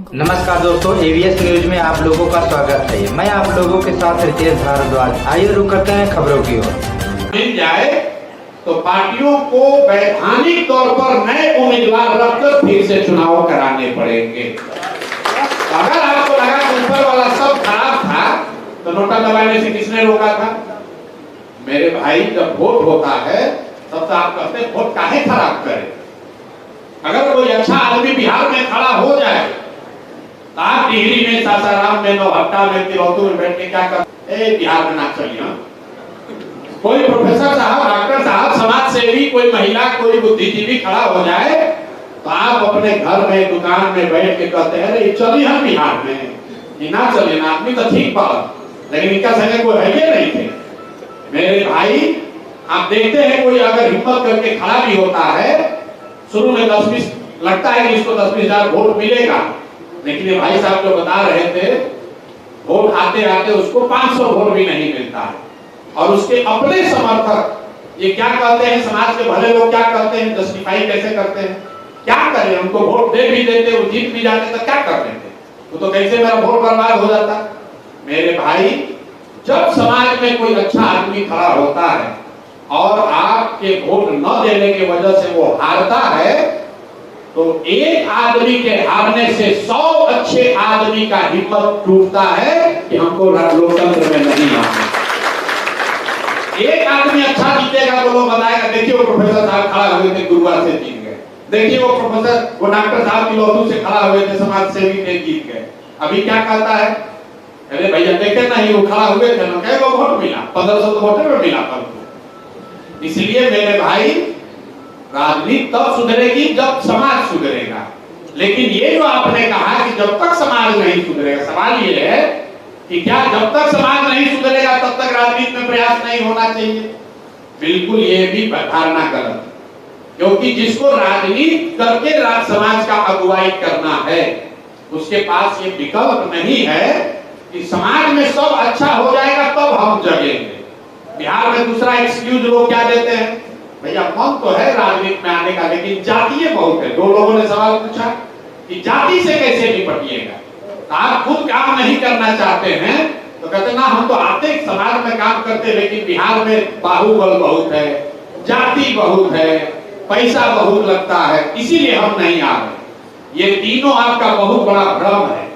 नमस्कार दोस्तों, ABS news में आप लोगों का स्वागत है। मैं आप लोगों के साथ रितेश भारद्वाज। आइए रुक करते हैं खबरों की ओर। मिल जाए तो पार्टियों को वैधानिक तौर पर नए उम्मीदवार रखकर फिर से चुनाव कराने पड़ेंगे। अगर आपको लगा कि ऊपर वाला सब खराब था तो नोटा दबाने से किसने रोका था? मेरे भाई, जब वोट होता है तब तो आप कहते हैं वोट काहे खराब करे। अगर कोई अच्छा आदमी बिहार में खड़ा हो जाए तो आप डिहरी में, सासाराम में, नौहट्टा में, तिरौतू में बैठ के क्या कर बिहार में ना चलिए। कोई प्रोफेसर साहब, डॉक्टर साहब, समाज सेवी, कोई महिला, कोई बुद्धिजीवी खड़ा हो जाए तो आप अपने घर में, दुकान में बैठ के कहते हैं अरे चलिए हम बिहार में, ये ना चलिए ना, आदमी तो ठीक पड़ा, लेकिन इनका संगे कोई है नहीं थे। मेरे भाई, आप देखते हैं कोई अगर हिम्मत करके खड़ा भी होता है, शुरू में 10-20 लगता है कि इसको 10-20 हजार वोट मिलेगा, लेकिन ये भाई साहब जो बता रहे थे वोट आते आते उसको 500 वोट भी नहीं मिलता है। और उसके अपने समर्थक ये क्या कहते हैं, समाज के भले लोग क्या कहते हैं, जस्टिफाई कैसे करते हैं, क्या करें, उनको वोट दे भी देते, वो जीत भी जाते तो क्या कर देते, वो तो कैसे मेरा वोट बर्बाद हो जाता। मेरे भाई, जब समाज में कोई अच्छा आदमी खड़ा होता है और आपके वोट न देने की वजह से वो हारता है, तो एक आदमी के हारने से 100 अच्छे आदमी का हिम्मत टूटता है कि हमको लोकतंत्र में नहीं आना। एक आदमी अच्छा जीतेगा तो लोग बताएगा देखिए वो प्रोफेसर साहब खड़ा हुए थे, गुरुवार से जीत गए, देखिए वो प्रोफेसर, वो डॉक्टर साहब तिरौतू से खड़ा हुए थे, समाज सेवी थे, जीत गए। अभी क्या कहता है, अरे भैया देखे नहीं वो खड़ा हुए थे ना, कई वोट मिला, 1500 तो वोट में मिला था। इसलिए मेरे भाई, राजनीति तब सुधरेगी जब समाज सुधरेगा। लेकिन ये जो आपने कहा कि जब तक समाज नहीं सुधरेगा, सवाल ये है कि क्या जब तक समाज नहीं सुधरेगा तब तक राजनीति में प्रयास नहीं होना चाहिए? बिल्कुल, ये भी धारणा गलत, क्योंकि जिसको राजनीति करके समाज का अगुवाई करना है उसके पास ये विकल्प नहीं है कि समाज में सब अच्छा हो जाएगा तब हम जगेंगे। बिहार में दूसरा एक्सक्यूज लोग क्या देते हैं, भैया मन तो है राजनीति में आने का, लेकिन जातीय बहुत है। दो लोगों ने सवाल पूछा कि जाति से कैसे निपटिएगा, आप खुद काम नहीं करना चाहते हैं तो कहते ना हम तो आते समाज में काम करते, लेकिन बिहार में बाहुबल बहुत है, जाति बहुत है, पैसा बहुत लगता है, इसीलिए हम नहीं आ रहे। ये तीनों आपका बहुत बड़ा भ्रम है।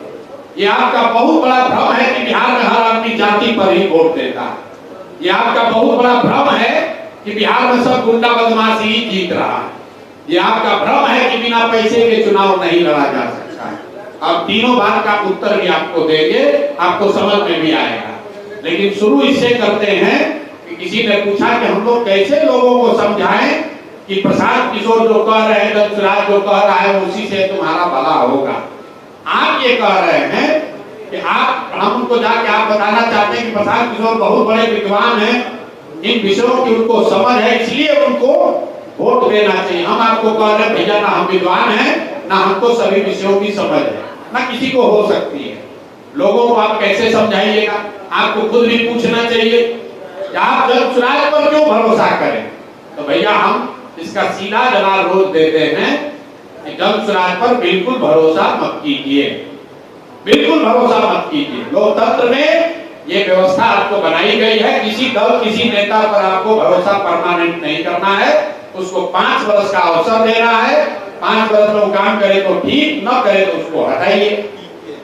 ये आपका बहुत बड़ा भ्रम है कि बिहार में हर आदमी जाति पर ही वोट देता है। ये आपका बहुत बड़ा भ्रम है कि बिहार में सब गुंडा बदमाशी ही जीत रहा है। ये आपका भ्रम है कि बिना पैसे के चुनाव नहीं लड़ा जा सकता है। अब तीनों बात का उत्तर भी आपको देंगे, आपको समझ में भी आएगा। लेकिन शुरू इससे करते हैं कि किसी ने पूछा कि हम लोग कैसे लोगों को समझाएं कि प्रशांत किशोर जो कह रहे हैं, दत्तराज जो कह रहा है उसी से तुम्हारा भला होगा। आप ये कह रहे हैं कि हम उनको जाके आप बताना चाहते हैं कि प्रशांत किशोर बहुत बड़े विद्वान हैं, इन विषयों की उनको समझ है, इसलिए उनको वोट देना चाहिए। हम आपको कह रहे हैं भैया, ना हम विद्वान हैं, ना हमको सभी विषयों की समझ है, ना किसी को हो सकती है। लोगों को आप कैसे समझाइएगा? आपको खुद भी पूछना चाहिए कि आप जब चुनाव पर क्यों भरोसा करें। तो भैया, हम इसका सीधा जवाब रोज देते हैं कि जब चुनाव पर बिल्कुल भरोसा मत कीजिए, बिल्कुल भरोसा मत कीजिए। लोकतंत्र में ये व्यवस्था आपको बनाई गई है, किसी दल, किसी नेता पर आपको भरोसा परमानेंट नहीं करना है, उसको 5 वर्ष का अवसर देना है। 5 वर्ष में वो काम करे तो ठीक, न करे तो उसको हटाइए।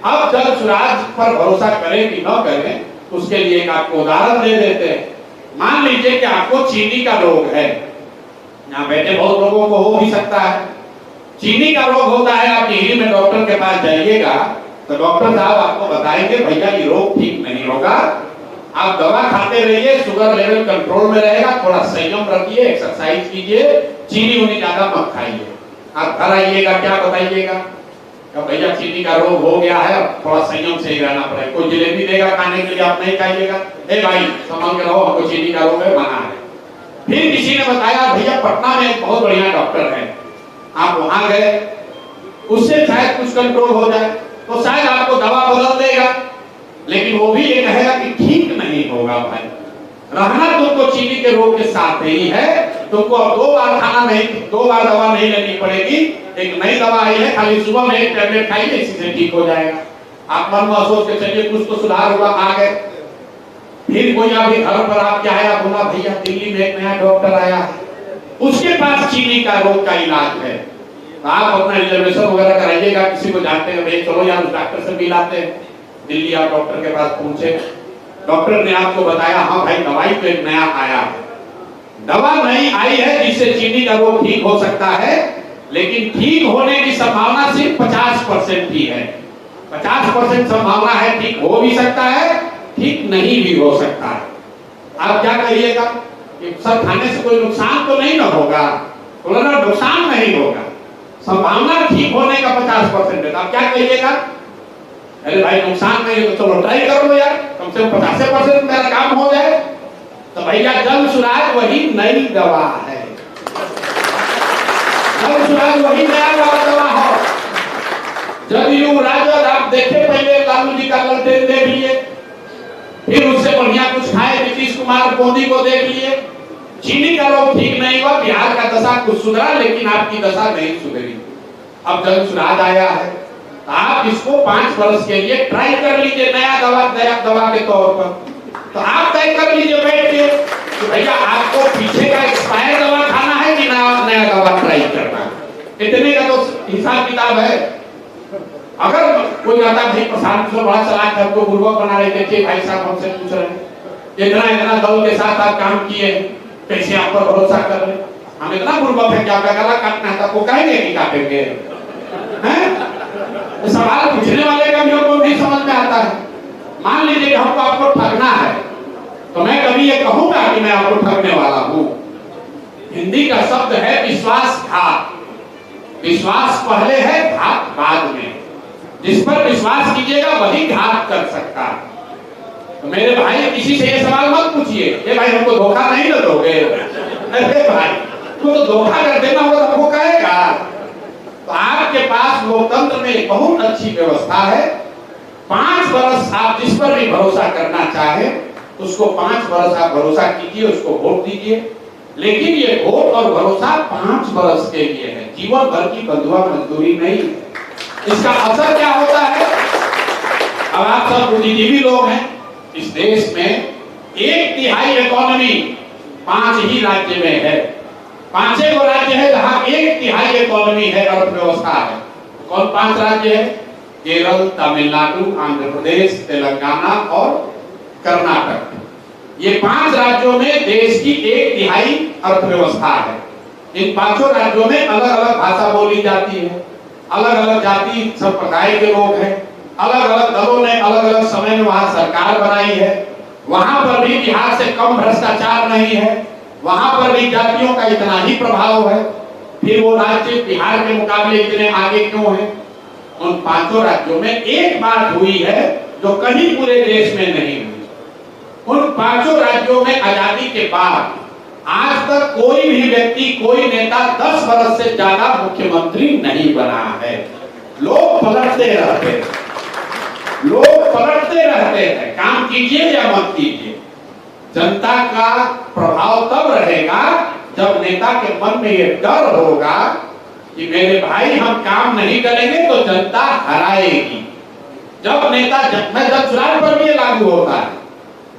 अब जब स्वराज पर भरोसा करें कि न करें, उसके लिए एक आपको उदाहरण दे देते हैं। मान लीजिए कि आपको चीनी का रोग है, यहाँ बैठे बहुत लोगों को हो भी सकता है, चीनी का रोग होता है, आप टिहरी में डॉक्टर के पास जाइएगा तो डॉक्टर साहब आपको बताएंगे भैया ये रोग ठीक नहीं होगा, आप दवा खाते रहिए, शुगर लेवल कंट्रोल में रहेगा, थोड़ा संयम रखिए, एक्सरसाइज कीजिए, चीनी उन्नी ज्यादा मत खाइए। आप घर आइएगा, क्या बताइएगा, भैया चीनी का रोग हो गया है, थोड़ा संयम से ही रहना पड़ेगा। कोई जलेबी देगा खाने के लिए, आप नहीं खाइएगा, ए भाई संभाल के रहो, हमको चीनी का रोग है, मना है। फिर किसी ने बताया भैया पटना में एक बहुत बढ़िया डॉक्टर है, आप वहां गए, उससे शायद कुछ कंट्रोल हो जाए, तो शायद आपको दवा बदल देगा, लेकिन वो भी ये कहेगा कि ठीक नहीं होगा भाई, रहना तुमको चीनी के रोग के साथ ही है, तुमको अब 2 बार खाना नहीं, 2 बार दवा नहीं लेनी पड़ेगी। एक नई दवा आई है, खाली सुबह में एक टैबलेट खाइए, इसी से ठीक हो जाएगा। आप मन में सोच के चलिए कुछ तो सुधार हुआ, आ गए। फिर कोई अभी घर पर आपके आया, बोला भैया दिल्ली में एक नया डॉक्टर आया, उसके पास चीनी का रोग का इलाज है, आप अपना रिजर्वेशन वगैरह कराइएगा। किसी को जानते हैं भाई, चलो यार उस डॉक्टर से मिलाते हैं। दिल्ली आप डॉक्टर के पास पहुंचे, डॉक्टर ने आपको बताया हाँ भाई दवाई तो एक नया आया है, दवा नई आई है जिससे चीनी का रोग ठीक हो सकता है, लेकिन ठीक होने की संभावना सिर्फ 50% ही है। 50% संभावना है, ठीक हो भी सकता है, ठीक नहीं भी हो सकता है। आप क्या कहिएगा कि सर खाने से कोई नुकसान तो नहीं ना होगा? बोला ना नुकसान नहीं होगा, संभावना ठीक होने का 50% है। आप क्या कहिएगा? अरे भाई नुकसान नहीं है तो चलो ट्राई कर लो यार, कम से कम 50% मेरा काम हो जाए। तो भैया जल सुराज वही नई दवा है, जल सुराज वही नया दवा हो। जदयू राजद आप देखे, पहले लालू जी का ललटेन देख लिए, फिर उससे बढ़िया कुछ खाए नीतीश कुमार मोदी को देख लिए। चीनी का रोग ठीक नहीं हुआ, बिहार का दशा कुछ सुधरा, लेकिन आपकी दशा नहीं सुधरी। अब जल सुराज आया है, आप इसको 5 वर्ष के लिए ट्राई कर लीजिए, नया दवा के तौर पर। तो आप तय कर लीजिए बैठ के कि भैया आपको पीछे का एक्सपायर दवा खाना है कि नया दवा ट्राई करना है। इतने का तो हिसाब किताब है। अगर कोई आता भाई प्रशांत से बड़ा चला के हमको बुर्बक बना रहे थे, भाई साहब हमसे पूछ रहे हैं इतना दल के साथ आप काम किए, कैसे आप पर भरोसा कर रहे? हम इतना बुर्बक है कि आपका गला काटना है, आपको कहेंगे कि काटेंगे? सवाल पूछने वाले का भी हमको नहीं समझ में आता है। मान लीजिए कि हमको आपको ठगना है, तो मैं कभी ये कहूंगा कि मैं आपको ठगने वाला हूं? हिंदी का शब्द है विश्वासघात। विश्वास पहले है, घात बाद में। जिस पर विश्वास कीजिएगा वही घात कर सकता है। तो मेरे भाई किसी से ये सवाल मत पूछिए, ये भाई हमको धोखा नहीं न दोगे? अरे भाई तो धोखा कर देना होगा, हमको कहेगा। तो आपके पास लोकतंत्र में बहुत अच्छी व्यवस्था है। 5 वर्ष आप जिस पर भी भरोसा करना चाहे उसको 5 वर्ष आप भरोसा कीजिए, उसको वोट दीजिए। लेकिन ये वोट और भरोसा 5 वर्ष के लिए है, जीवन भर की बंधुआ मजदूरी नहीं है। इसका असर क्या होता है? अब आप सब बुद्धिजीवी लोग हैं, इस देश में 1/3 इकोनॉमी 5 ही राज्य में है। 5 गो राज्य है जहां 1/3 इकोनॉमी है, अर्थव्यवस्था है। कौन 5 राज्य है? केरल, तमिलनाडु, आंध्र प्रदेश, तेलंगाना और कर्नाटक। ये 5 राज्यों में देश की 1/3 अर्थव्यवस्था है। इन 5 राज्यों में अलग अलग भाषा बोली जाती है, अलग अलग जाति संप्रदाय के लोग हैं, अलग अलग दलों ने अलग अलग समय में वहां सरकार बनाई है। वहां पर भी बिहार से कम भ्रष्टाचार नहीं है, वहां पर भी जातियों का इतना ही प्रभाव है। फिर वो राज्य बिहार के मुकाबले इतने आगे क्यों है? उन 5 राज्यों में एक बात हुई है जो कहीं पूरे देश में नहीं हुई। उन 5 राज्यों में आजादी के बाद आज तक कोई भी व्यक्ति, कोई नेता 10 वर्ष से ज्यादा मुख्यमंत्री नहीं बना है। लोग पलटते रहते हैं, लोग पलटते रहते हैं। काम कीजिए या मत कीजिए, जनता का प्रभाव तब रहेगा जब नेता के मन में ये डर होगा कि मेरे भाई हम काम नहीं करेंगे तो जनता हराएगी। जब नेता जनसुराज पर भी लागू होता है,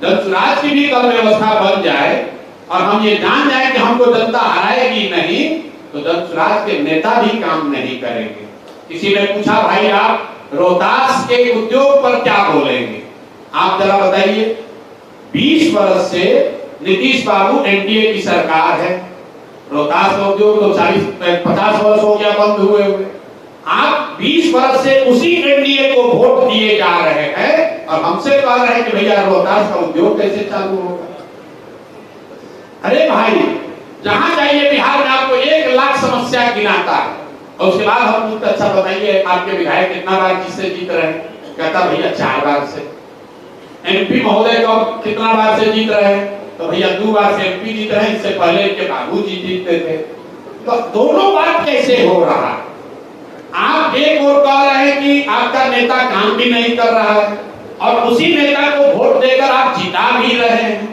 जनसुराज की भी कल व्यवस्था बन जाए और हम ये जान जाए कि हमको जनता हराएगी नहीं, तो जनसुराज के नेता भी काम नहीं करेंगे। किसी ने पूछा भाई आप रोहतास के उद्योग पर क्या बोलेंगे? आप जरा बताइए। 20 वर्ष से नीतीश बाबू एनडीए की सरकार है, रोहतास का उद्योग तो 40-50 वर्ष हो गया बंद हुए हुए। आप 20 वर्ष से उसी एनडीए को वोट दिए जा रहे हैं और हमसे कह रहे हैं कि भैया रोहतास का उद्योग कैसे चालू होगा? अरे भाई जहां जाइए बिहार में आपको 1 लाख समस्या गिनाता है और उसके बाद हम कुछ अच्छा बताइए आपके विधायक कितना बार किससे जीत रहे हैं? कहता भैया 4 बार से। एमपी महोदय का कितना बार से जीत रहे हैं? तो भैया 2 बार से एमपी जीत रहे हैं, इससे पहले इनके बाबू जी जीतते थे। तो दोनों बात कैसे हो रहा है? आप एक और कह रहे हैं कि आपका नेता काम भी नहीं कर रहा है और उसी नेता को वोट देकर आप जिता भी रहे हैं।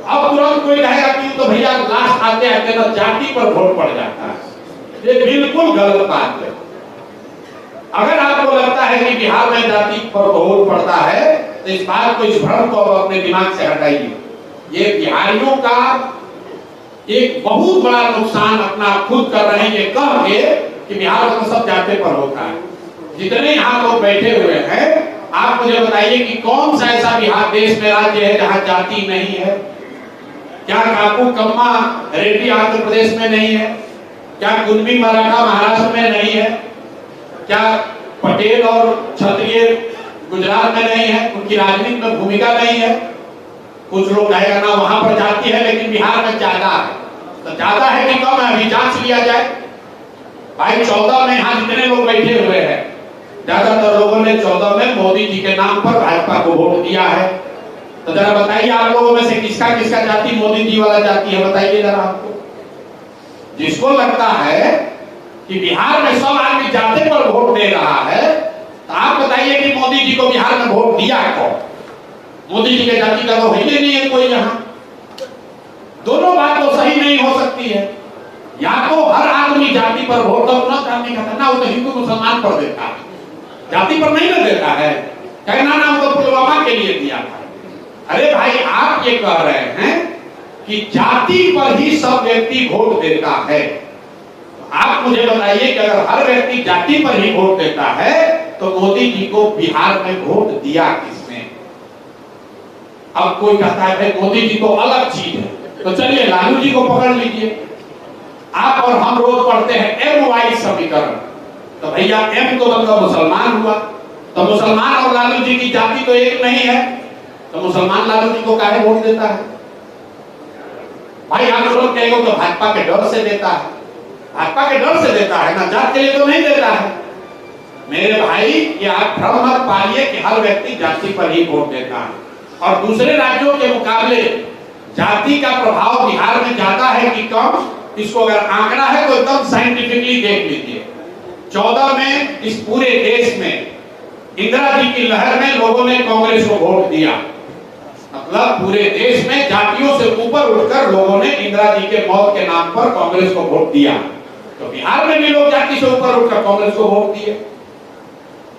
अब तुरंत कोई कहेगा कि तो भैया लास्ट आते आते ना जाति पर वोट पड़ जाता है। ये बिल्कुल गलत बात है। अगर आपको लगता है कि बिहार में जाति पर वोट पड़ता है तो इस बात को, इस भ्रम को अपने दिमाग से हटाइए। ये बिहारियों का एक बहुत बड़ा नुकसान अपना खुद कर रहे हैं ये कह के कि बिहार में सब जाति पर होता है। जितने यहाँ लोग बैठे हुए हैं, आप मुझे बताइए कि कौन सा ऐसा बिहार देश में राज्य है जहाँ जाति नहीं है? क्या काकू कम्मा रेड्डी आंध्र प्रदेश में नहीं है? क्या कुनबी मराठा महाराष्ट्र में नहीं है? क्या पटेल और क्षत्रिय गुजरात में नहीं है? उनकी राजनीति में भूमिका नहीं है? कुछ लोग कहेगा ना वहां पर जाति है लेकिन बिहार में ज्यादा है। तो ज्यादा है कि कम है, अभी जांच लिया जाए। भाई 14 में यहाँ जितने लोग बैठे हुए हैं, ज्यादातर लोगों ने 14 में मोदी जी के नाम पर भाजपा को वोट दिया है। तो जरा बताइए आप लोगों में से किसका किसका जाति मोदी जी वाला जाति है? बताइए जरा आपको। जिसको लगता है कि बिहार में सब आदमी जाति पर वोट दे रहा है, तो आप बताइए कि मोदी जी को बिहार में वोट दिया कौन? मोदी जी के जाति का तो है ही नहीं है कोई यहाँ। दोनों बात तो सही नहीं हो सकती है। या तो हर आदमी जाति पर वोट न करने का करना, वो तो हिंदू मुसलमान पर देता है, जाति पर नहीं ना देता है। कहना ना वो तो पुलवामा के लिए दिया था। अरे भाई आप ये कह रहे हैं कि जाति पर ही सब व्यक्ति वोट देता है। आप मुझे बताइए कि अगर हर व्यक्ति जाति पर ही वोट देता है तो मोदी जी को बिहार में वोट दिया किसने? अब कोई कहता है भाई मोदी जी तो अलग चीज है, तो चलिए लालू जी को पकड़ लीजिए। आप और हम रोज पढ़ते हैं MY समीकरण, तो भैया M तो मतलब मुसलमान हुआ, तो मुसलमान और लालू जी की जाति तो एक नहीं है, तो मुसलमान लालू जी को काहे वोट देता है? भाई आप लोग कहेंगे तो भाजपा के डर से देता है। भाजपा के डर से देता है ना, जात के लिए तो नहीं देता है। मेरे भाई ये आप भ्रम मत पालिए कि हर व्यक्ति जाति पर ही वोट देता है। और दूसरे राज्यों के मुकाबले जाति का प्रभाव बिहार में ज्यादा है कि कम, इसको अगर आंकड़ा है तो एकदम साइंटिफिकली देख लीजिए। 14 में इस पूरे देश में इंदिरा जी की लहर में लोगों ने कांग्रेस को वोट दिया। मतलब पूरे देश में जातियों से ऊपर उठकर लोगों ने इंदिरा जी के मौत के नाम पर कांग्रेस को वोट दिया। तो बिहार में भी लोग जाति से ऊपर उठकर कांग्रेस को वोट दिए।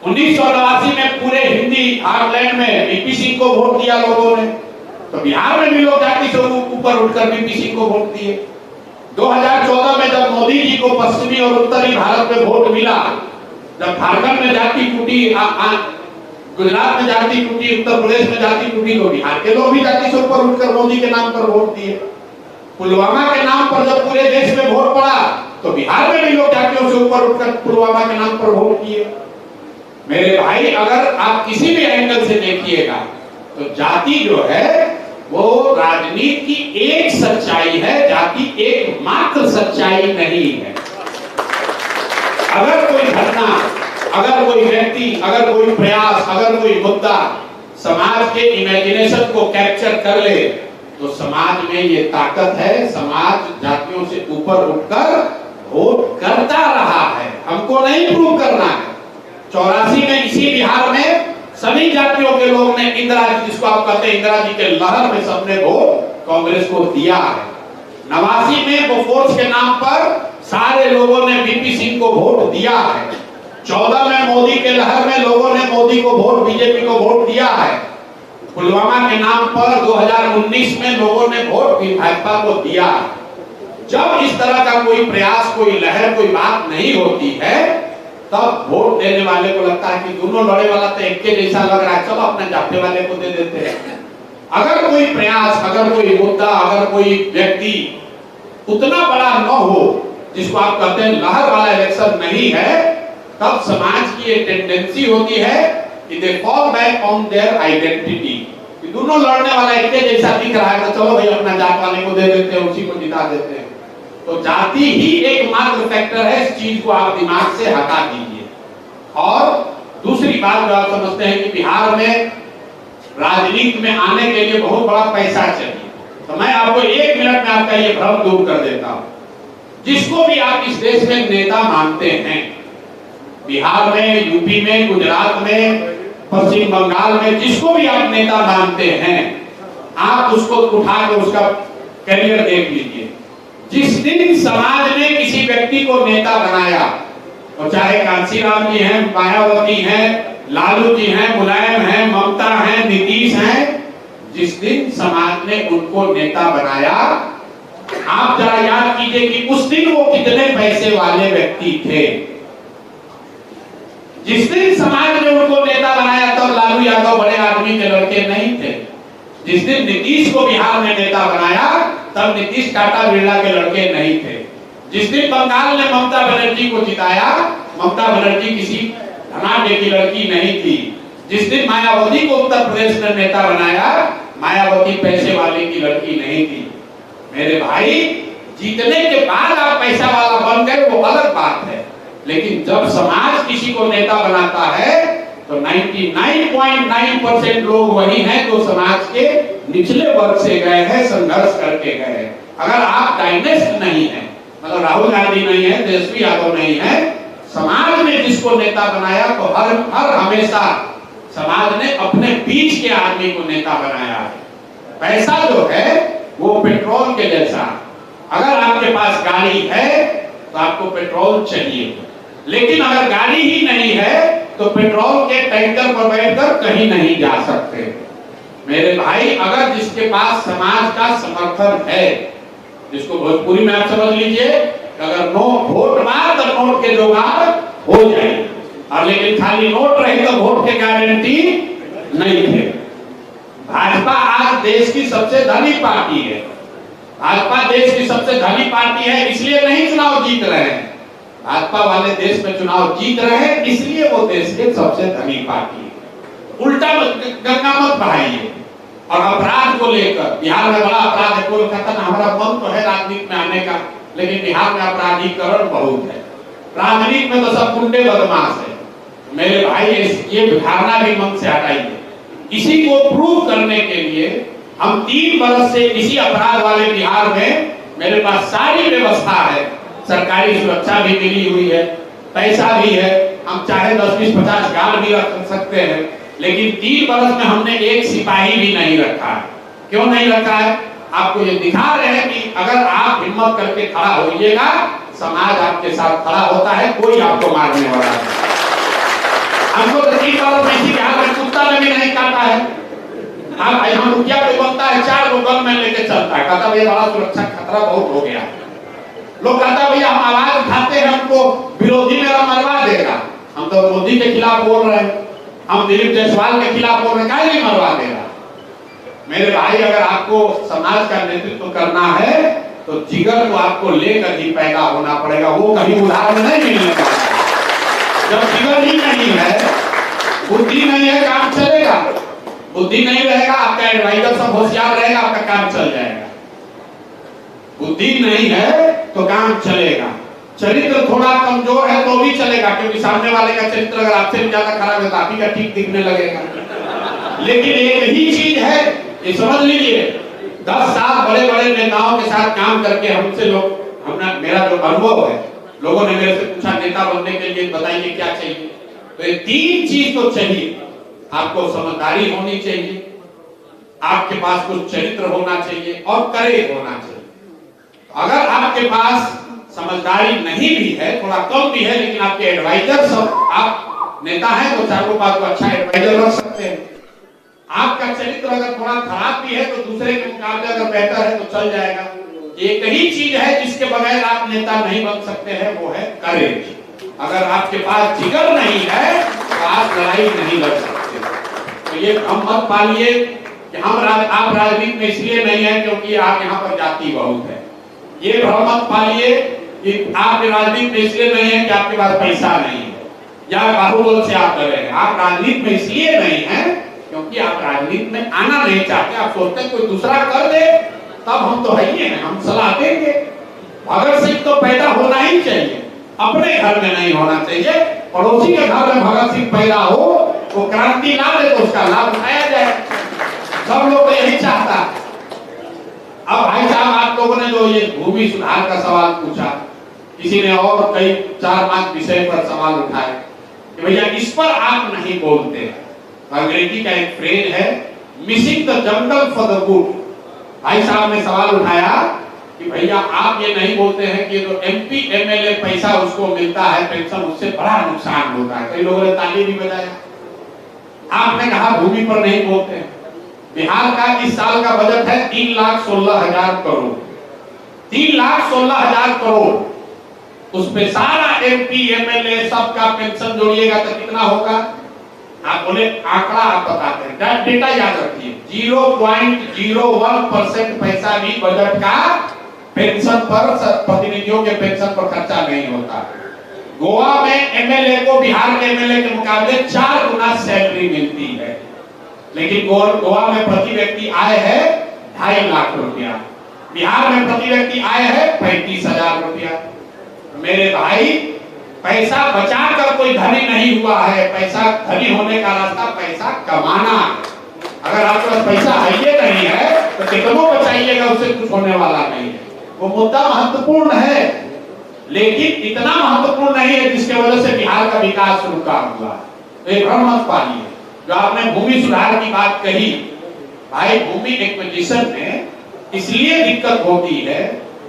1989 में पूरे हिंदी हार्टलैंड में वीपी सिंह को वोट दिया लोगों ने, तो बिहार में भी लोग जाति से ऊपर उठकर वीपी सिंह को वोट दिए। 2014 में जब मोदी जी को पश्चिमी और उत्तरी भारत में वोट मिला, जब झारखंड में जाति टूटी, गुजरात में जाति टूटी, उत्तर प्रदेश में जाति टूटी, तो बिहार के लोग भी जाति से ऊपर उठकर मोदी के नाम पर वोट दिए। पुलवामा के नाम पर जब पूरे देश में वोट पड़ा तो बिहार में भी लोग जातियों से ऊपर उठकर पुलवामा के नाम पर वोट किए। मेरे भाई अगर आप किसी भी एंगल से देखिएगा तो जाति जो है वो राजनीति की एक सच्चाई है, जाति एकमात्र सच्चाई नहीं है। अगर कोई घटना, अगर कोई व्यक्ति, अगर कोई प्रयास, अगर कोई मुद्दा समाज के इमेजिनेशन को कैप्चर कर ले तो समाज में ये ताकत है। समाज जातियों से ऊपर उठकर वोट करता रहा है, हमको नहीं प्रूव करना है। 84 में इसी बिहार में सभी जातियों के लोग ने इंदिरा जी, जिसको आप कहते हैं इंदिरा जी के लहर में, सबने वोट कांग्रेस को दिया है। 89 में बोफोर्स के नाम पर सारे लोगों ने वीपी सिंह को वोट दिया है। 14 में मोदी के लहर में लोगों ने मोदी को वोट, बीजेपी को वोट दिया है। पुलवामा के नाम पर 2019 में लोगों ने वोट भी भाजपा को दिया। जब इस तरह का कोई प्रयास, कोई लहर, कोई बात नहीं होती है तब वोट देने वाले को लगता है कि दोनों लड़े वाला तो एक के जैसा लग रहा है, चलो अपने जाते वाले को दे देते हैं। अगर कोई प्रयास, अगर कोई मुद्दा, अगर कोई व्यक्ति उतना बड़ा न हो जिसको आप कहते हैं लहर वाला इलेक्शन नहीं है, तब समाज की एक टेंडेंसी होती है कि they fall back on their identity. दोनों लड़ने वाला एक के जैसा दिख रहा है तो चलो भाई अपना जात वाले को दे देते हैं, उसी को जिता देते हैं। तो जाति ही एकमात्र फैक्टर है, इस चीज को आप दिमाग से हटा दीजिए। और दूसरी बात जो आप समझते हैं कि बिहार में राजनीति में आने के लिए बहुत बड़ा पैसा चाहिए, तो मैं आपको 1 मिनट में आपका ये भ्रम दूर कर देता हूं। जिसको भी आप इस देश में नेता मानते हैं, बिहार में, यूपी में, गुजरात में, पश्चिम बंगाल में, जिसको भी आप नेता मानते हैं, आप उसको उठा के उसका करियर देख लीजिए। जिस दिन समाज ने किसी व्यक्ति को नेता बनाया, और चाहे कांशीराम जी हैं, मायावती हैं, लालू जी हैं, मुलायम हैं, ममता हैं, नीतीश हैं, जिस दिन समाज ने उनको नेता बनाया, आप जरा याद कीजिए कि उस दिन वो कितने पैसे वाले व्यक्ति थे। जिस दिन समाज ने उनको नेता बनाया तब लालू यादव बड़े आदमी के लड़के नहीं थे। जिस दिन नीतीश को बिहार में नेता बनाया तब नीतीश टाटा बिरला के लड़के नहीं थे। जिस दिन बंगाल ने ममता बनर्जी को जिताया, ममता बनर्जी किसी धनाढ्य की लड़की नहीं थी। जिस दिन मायावती को उत्तर प्रदेश ने नेता बनाया, मायावती पैसे वाले की लड़की नहीं थी। मेरे भाई, जीतने के बाद आप पैसा वाला बन गए वो अलग बात है, लेकिन जब समाज किसी को नेता बनाता है तो 99.9% लोग वही हैं जो समाज के निचले वर्ग से गए हैं, संघर्ष करके गए हैं। अगर आप डायनेस्ट नहीं है, मतलब राहुल गांधी नहीं है, तेजस्वी यादव नहीं है, समाज ने जिसको नेता बनाया तो हर हमेशा समाज ने अपने बीच के आदमी को नेता बनाया है। पैसा जो है वो पेट्रोल के जैसा, अगर आपके पास गाड़ी है तो आपको पेट्रोल चाहिए, लेकिन अगर गाड़ी ही नहीं है तो पेट्रोल के टैंकर पर बैठकर कहीं नहीं जा सकते। मेरे भाई, अगर जिसके पास समाज का समर्थन है, जिसको भोजपुरी में आप समझ लीजिए, अगर वोट मार तो नोट के जुगाड़ हो जाए, और लेकिन खाली नोट रहे तो वोट के गारंटी नहीं थे। भाजपा आज देश की सबसे धनी पार्टी है। भाजपा देश की सबसे धनी पार्टी है, इसलिए नहीं चुनाव जीत रहे हैं। भाजपा वाले देश में चुनाव जीत रहे हैं इसलिए वो देश के सबसे धनी पार्टी है। उल्टा गंगा मत बहाइए। और अपराध को लेकर बिहार में बड़ा अपराध है, कोई कहता ना हमारा मन तो है राजनीति में आने का, लेकिन बिहार में अपराधीकरण बहुत है। राजनीति में तो सब गुंडे बदमाश है। मेरे भाई, ये धारणा भी मन से हटाइए। इसी को प्रूव करने के लिए हम 3 बरस से इसी अपराध वाले बिहार में मेरे पास सारी व्यवस्था है, सरकारी सुरक्षा भी मिली हुई है, पैसा भी है, हम चाहे 10, 20, 50 गार्ड भी रख सकते हैं, लेकिन 3 बरस में हमने एक सिपाही भी नहीं रखा है। क्यों नहीं रखा है? आपको ये दिखा रहे हैं कि अगर आप हिम्मत करके खड़ा होइएगा, समाज आपके साथ खड़ा होता है, कोई आपको मारने वाला नहीं। हमको तो 3 बरस में इसी बिहार में कुत्ता ने भी नहीं काटा है। अब यहाँ मुखिया पे बनता है, 4 लोग गन में लेके चलता है, कहता भैया बड़ा सुरक्षा खतरा बहुत हो गया। लोग कहता भैया हम आवाज उठाते हैं, हमको विरोधी मेरा मरवा देगा। हम तो मोदी के खिलाफ बोल रहे हैं, हम दिलीप जायसवाल के खिलाफ बोल रहे हैं, काहे नहीं मरवा देगा? मेरे भाई, अगर आपको समाज का नेतृत्व करना है तो जिगर को आपको लेकर ही पैदा होना पड़ेगा, वो कहीं उधार में नहीं मिलने वाला। जब जिगर ही नहीं है, बुद्धि नहीं है, काम चलेगा। बुद्धि नहीं रहेगा, आपका एडवाइजर सब होशियार रहेगा, आपका काम चल जाएगा। बुद्धि नहीं है तो काम चलेगा। चरित्र थोड़ा कमजोर है तो भी चलेगा, क्योंकि सामने वाले का चरित्र अगर आपसे भी ज्यादा खराब है तो आप ही का ठीक दिखने लगेगा। लेकिन एक ही चीज है, ये समझ लीजिए, 10 साल बड़े बड़े नेताओं के साथ काम करके हमसे मेरा जो अनुभव है, लोगों ने मेरे से पूछा नेता बनने के लिए बताइए क्या चाहिए, तो ये 3 चीज तो चाहिए। आपको समझदारी होनी चाहिए, आपके पास कुछ चरित्र होना चाहिए और करेज होना चाहिए। अगर आपके पास समझदारी नहीं भी है, थोड़ा कम भी है, लेकिन आपके एडवाइजर सब, आप नेता हैं तो चारों पास अच्छा एडवाइजर रख सकते हैं। आपका चरित्र अगर थोड़ा खराब भी है तो दूसरे के मुकाबले अगर बेहतर है तो चल जाएगा। एक ही चीज है जिसके बगैर आप नेता नहीं बन सकते हैं, वो है करेज। अगर आपके पास जिगर नहीं है तो आप लड़ाई नहीं लड़ सकते। तो ये हम मत पालिए कि आप राजनीति में इसलिए नहीं है क्योंकि आप यहाँ पर जाति बहुत है। ये भ्रम मत पालिए कि आप राजनीति में इसलिए नहीं है कि आपके पास पैसा नहीं है या बाहुबल से आप डरे हैं। आप राजनीति में इसलिए नहीं है क्योंकि आप राजनीति में आना नहीं चाहते। आप सोचते हैं कोई दूसरा कर दे तब हम तो है ही हैं, हम सलाह देंगे। भगत सिंह तो पैदा होना ही चाहिए, अपने घर में नहीं होना चाहिए। पड़ोसी के घर में भगत सिंह पैदा हो, वो क्रांति ला दे तो उसका लाभ उठाया जाए। सब लोग यही चाहता। अब भाई साहब, आप लोगों ने जो ये भूमि सुधार का सवाल पूछा, किसी ने और कई 4-5 विषय पर सवाल उठाए कि भैया इस पर आप नहीं बोलते। अंग्रेजी का एक फ्रेज है, missing the jungle for the good. भाई साहब ने सवाल उठाया कि भैया आप ये नहीं बोलते हैं कि जो MP MLA पैसा उसको मिलता है पेंशन, उससे बड़ा नुकसान होता है। कई लोगों ने ताली भी बजाया। आपने कहा भूमि पर नहीं बोलते। बिहार का इस साल का बजट है 3,16,000 करोड़, 3,16,000 करोड़। उस पे सारा MP MLA सबका पेंशन जोड़िएगा तो कितना होगा? आप बोले आंकड़ा आप बताते हैं, डेटा याद रखिए, 0.01% पैसा भी बजट का पेंशन पर, प्रतिनिधियों के पेंशन पर खर्चा नहीं होता। गोवा में MLA को बिहार के MLA के मुकाबले 4 गुना सैलरी मिलती है, लेकिन गोवा में प्रति व्यक्ति आय है 2.5 लाख रुपया, बिहार में प्रति व्यक्ति आय है 35,000 रुपया। मेरे भाई, पैसा बचाकर कोई धनी नहीं हुआ है। पैसा धनी होने का रास्ता पैसा कमाना है। अगर आपके पास पैसा है ही नहीं है तो कितनों बचाइएगा, उससे कुछ होने वाला नहीं है। वो मुद्दा महत्वपूर्ण है, लेकिन इतना महत्वपूर्ण नहीं है जिसके वजह से बिहार का विकास रुका हुआ। तो ये भ्रम मत पालिए। जो आपने भूमि सुधार की बात कही, भाई भूमि एक्विजिशन में इसलिए दिक्कत होती है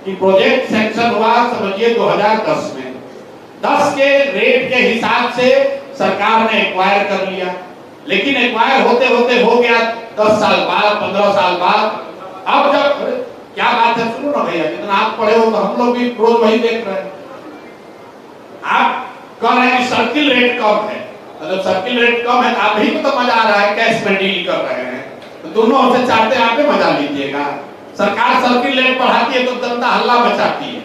कि प्रोजेक्ट सैंक्शन हुआ समझिए 2010 में, 10 के रेट के हिसाब से सरकार ने एक्वायर कर लिया, लेकिन एक्वायर होते होते हो गया 10 साल बाद, 15 साल बाद। अब जब क्या बात है, सुनो ना भैया, जितना आप पढ़े हो तो हम लोग भी रोज वही देख रहे हैं। आप कह रहे हैं कि सर्किल रेट कम है, मतलब सर्किल रेट कम है, आप ही को तो मजा आ रहा है, कैश में डील कर रहे हैं, तो दोनों ओर से चाहते हैं, आप भी मजा लीजिएगा। सरकार सर्किल रेट बढ़ाती है तो जनता हल्ला मचाती है,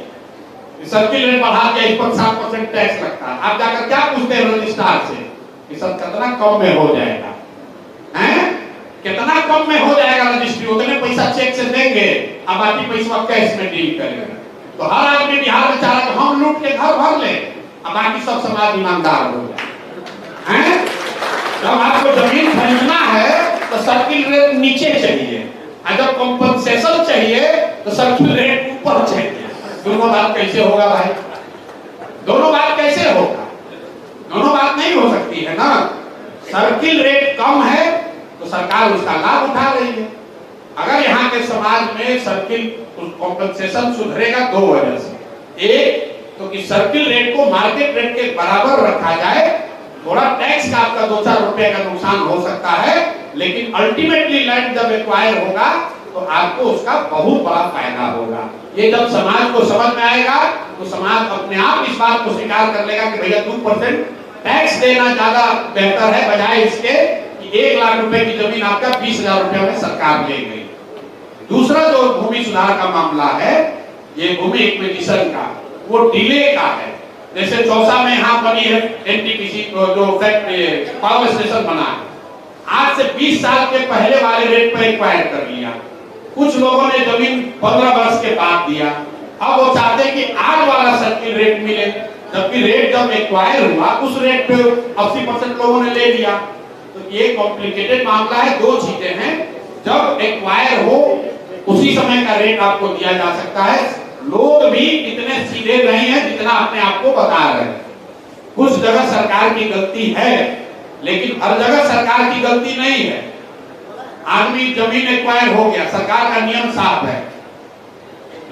सर्किल रेट बढ़ा के इस पर 7% टैक्स लगता है। आप जाकर क्या पूछते हैं रजिस्ट्रार से कि सर कितना कम में हो जाएगा, हैं? कितना कम में हो जाएगा रजिस्ट्री, उतने पैसा चेक से देंगे, अब बाकी पैसा कैश में डील करेंगे। तो हर आदमी बिहार में चाह रहा है हम लूट के घर भर ले, अब बाकी सब समाज ईमानदार हो जाए, हैं? जब आपको जमीन खरीदना है तो सर्किल रेट नीचे चाहिए, और जब कंपनसेशन चाहिए तो सर्किल रेट ऊपर चाहिए। दोनों बात कैसे होगा भाई? दोनों बात कैसे होगा? दोनों बात नहीं हो सकती है ना। सर्किल रेट कम है तो सरकार उसका लाभ उठा रही है। अगर यहाँ के समाज में सर्किल कॉम्पेंसेशन सुधरेगा दो वजह से। एक तो कि सर्किल रेट को मार्केट रेट के बराबर रखा जाए, थोड़ा टैक्स का आपका 2-4 रुपए का नुकसान हो सकता है, लेकिन अल्टीमेटली लैंड जब एक्वायर होगा तो आपको उसका बहुत बड़ा फायदा होगा। ये जब समाज को समझ में आएगा तो समाज अपने आप इस बात को स्वीकार कर लेगा कि भैया 2% टैक्स देना ज्यादा बेहतर है, बजाय इसके कि 1 लाख रुपए की जमीन आपका 20,000 रुपए में सरकार ले गई। दूसरा जो भूमि सुधार का मामला है, ये भूमि एक्विजिशन का, वो डिले का है। जैसे चौसा में यहाँ बनी है NTPC जो पावर स्टेशन बना है, आज से 20 साल के पहले वाले रेट पर एक्वायर कर लिया। कुछ लोगों ने जमीन 15 वर्ष के बाद दिया, अब वो चाहते हैं कि आज वाला सर्किल रेट मिले, जबकि रेट जब एक्वायर हुआ उस रेट पे 80% लोगों ने ले लिया। तो ये कॉम्प्लिकेटेड मामला है। दो चीजें हैं, जब एक्वायर हो उसी समय का रेट आपको दिया जा सकता है। लोग भी इतने सीधे नहीं है जितना अपने आप को बता रहे हैं। कुछ जगह सरकार की गलती है, लेकिन हर जगह सरकार की गलती नहीं है। आदमी जमीन एक्वायर हो गया, सरकार का नियम साफ है,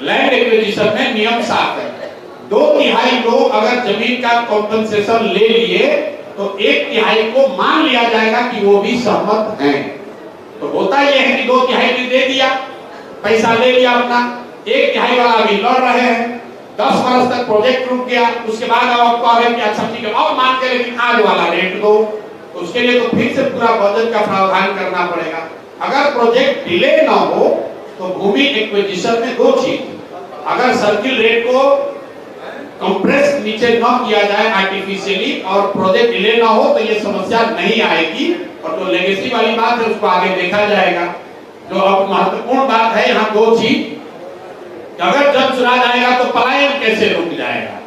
लैंड एक्विजिशन में नियम साफ है। 2/3 लोग अगर जमीन का कॉम्पेंसेशन ले लिए तो 1/3 को मान लिया जाएगा कि वो भी सहमत हैं। तो होता यह है कि 2/3 ने दे दिया, पैसा ले लिया अपना, 1/3 वाला अभी लड़ रहे हैं, 10 वर्ष तक प्रोजेक्ट रुक गया, उसके बाद आपको आगे कि अच्छा ठीक है अब मान के लेकिन आज वाला रेट दो। उसके लिए तो फिर से पूरा बजट का प्रावधान करना पड़ेगा। अगर प्रोजेक्ट डिले ना हो तो भूमि एक्विजिशन में दो चीज, अगर सर्किल रेट को कंप्रेस नीचे न किया जाए आर्टिफिशियली और प्रोजेक्ट डिले ना हो तो ये समस्या नहीं आएगी। और जो लेगेसी वाली बात है उसको आगे देखा जाएगा। जो अब महत्वपूर्ण बात है यहाँ दो चीज, अगर जब चुरा जाएगा तो पलायन कैसे रुक जाएगा,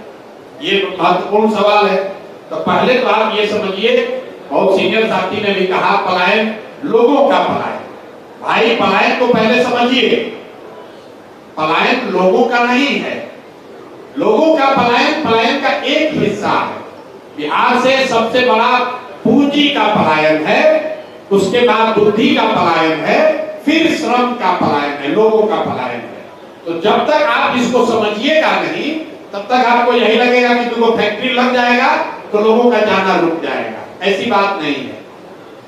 ये महत्वपूर्ण सवाल है। तो पहले तो आप ये समझिए, बहुत सीनियर साथी ने भी कहा पलायन लोगों का पलायन। भाई पलायन को पहले समझिए, पलायन लोगों का नहीं है। लोगों का पलायन पलायन का एक हिस्सा है। बिहार से सबसे बड़ा पूंजी का पलायन है, उसके बाद बुद्धि का पलायन है, फिर श्रम का पलायन है। है, लोगों का पलायन है। तो जब तक आप इसको समझिएगा नहीं, तब तक आपको यही लगेगा कि तुमको फैक्ट्री लग जाएगा तो लोगों का जाना रुक जाएगा। ऐसी बात नहीं है।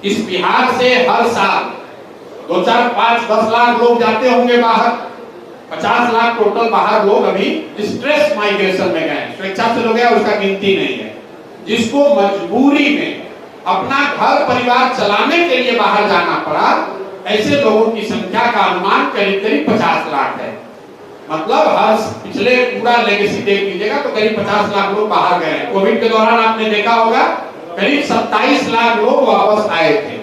इस बिहार से हर साल 2, 4, 5, 10 लाख लोग जाते होंगे बाहर, 50 लाख टोटल बाहर लोग अभी स्ट्रेस माइग्रेशन में गए, स्वेच्छा से लोग गए, उसका गिनती नहीं है। जिसको मजबूरी में अपना घर परिवार चलाने के लिए बाहर जाना पड़ा, ऐसे लोगों की संख्या का अनुमान करीब करीब 50 लाख है। मतलब हर पिछले पूरा लेगेसी देख लीजिएगा तो करीब 50 लाख लोग बाहर गए। कोविड के दौरान आपने देखा होगा करीब 27 लाख लोग वापस आए थे।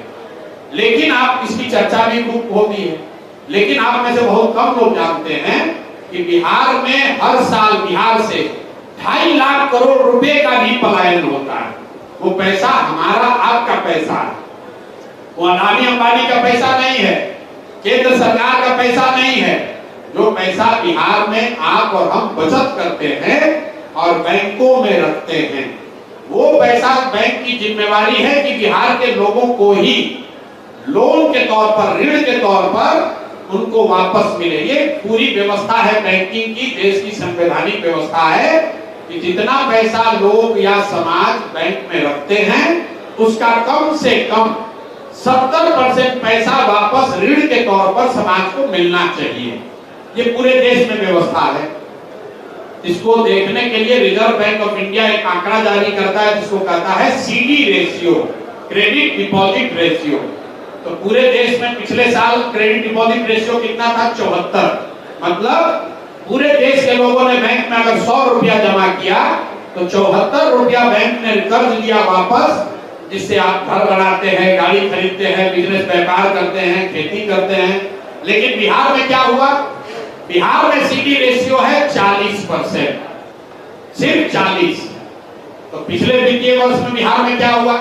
लेकिन आप इसकी चर्चा भी खूब होती है, लेकिन आप में से बहुत कम लोग जानते हैं कि बिहार में हर साल बिहार से 2.5 लाख करोड़ रुपए का भी पलायन होता है। वो पैसा हमारा आपका पैसा है, वो अडानी अंबानी का पैसा नहीं है, केंद्र सरकार का पैसा नहीं है। जो पैसा बिहार में आप और हम बचत करते हैं और बैंकों में रखते हैं, वो पैसा बैंक की जिम्मेवारी है कि बिहार के लोगों को ही लोन के तौर पर, ऋण के तौर पर उनको वापस मिले। ये पूरी व्यवस्था है बैंकिंग की, देश की संवैधानिक व्यवस्था है कि जितना पैसा लोग या समाज बैंक में रखते हैं उसका कम से कम 70% पैसा वापस ऋण के तौर पर समाज को मिलना चाहिए। ये पूरे देश में व्यवस्था है। इसको देखने के लिए रिजर्व बैंक ऑफ इंडिया एक आंकड़ा जारी करता है जिसको कहता है CD ratio, credit deposit ratio. तो पूरे देश में पिछले साल क्रेडिट डिपॉजिट रेशियो कितना था? 74। मतलब पूरे देश के लोगों ने बैंक में अगर 100 रुपया जमा किया तो 74 रुपया बैंक ने कर्ज लिया वापस, जिससे आप घर बनाते हैं, गाड़ी खरीदते हैं, बिजनेस व्यापार करते हैं, खेती करते हैं। लेकिन बिहार में क्या हुआ? बिहार में सीडी रेशियो है 40%, सिर्फ 40। तो पिछले वित्तीय वर्ष में बिहार में क्या हुआ?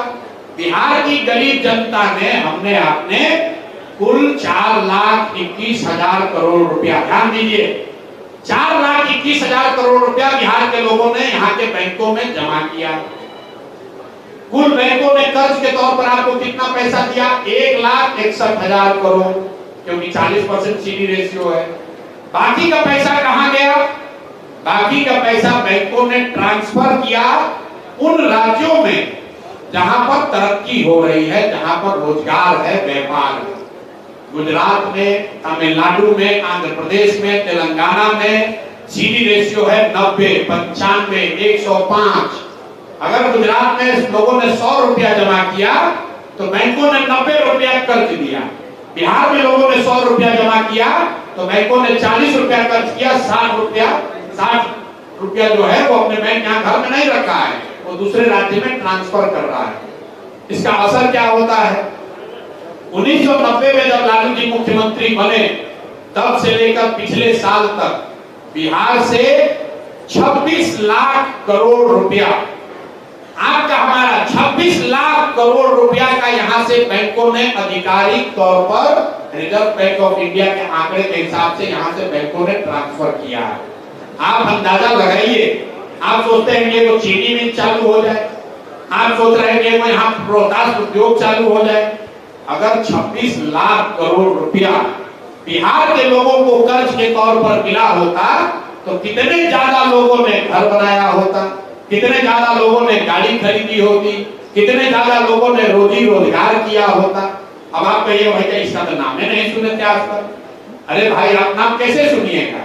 बिहार की गरीब जनता ने, हमने आपने कुल 4,21,000 करोड़ रुपया, ध्यान दीजिए, 4,21,000 करोड़ रुपया बिहार के लोगों ने यहाँ के बैंकों में जमा किया। कुल बैंकों ने कर्ज के तौर पर आपको कितना पैसा दिया? 1,61,000 करोड़, क्योंकि 40% सीडी रेशियो है। बाकी का पैसा कहां गया? बाकी का पैसा बैंकों ने ट्रांसफर किया उन राज्यों में जहां पर तरक्की हो रही है, जहां पर रोजगार है, व्यापार है। गुजरात में, तमिलनाडु में, आंध्र प्रदेश में, तेलंगाना में सीडी रेशियो है 90, 95, 105। अगर गुजरात में लोगों ने 100 रुपया जमा किया तो बैंकों ने 90 रुपया कर्ज दिया। बिहार में लोगों ने 100 रुपया जमा किया तो बैंकों ने 40 रुपया कर्ज किया, 60 रुपया जो है वो अपने बैंक यहाँ घर में नहीं रखा है, वो दूसरे राज्य में ट्रांसफर कर रहा है। इसका असर क्या होता है? 1990 में जब लालू जी मुख्यमंत्री बने तब से लेकर पिछले साल तक बिहार से 26 लाख करोड़ रुपया, आपका हमारा 26 लाख करोड़ रुपया का यहां से बैंकों ने आधिकारिक तौर पर रिजर्व बैंक ऑफ इंडिया के आंकड़े के हिसाब से यहां से बैंकों ने ट्रांसफर किया है। आप अंदाजा लगाइए, आप सोचते हैं कि वो चीनी मिल चालू हो जाए, आप सोच रहे हैं कि वो यहाँ रोहतास उद्योग चालू हो जाए। अगर 26 लाख करोड़ रुपया बिहार के लोगों को कर्ज के तौर पर मिला होता तो कितने ज्यादा लोगों ने घर बनाया होता, कितने ज्यादा लोगों ने गाड़ी खरीदी होती, कितने ज्यादा लोगों ने रोजी रोजगार किया होता। अब आप कहिए भाई क्या इसका तो नाम नहीं सुने थे आज तक? अरे भाई आप नाम कैसे सुनिएगा?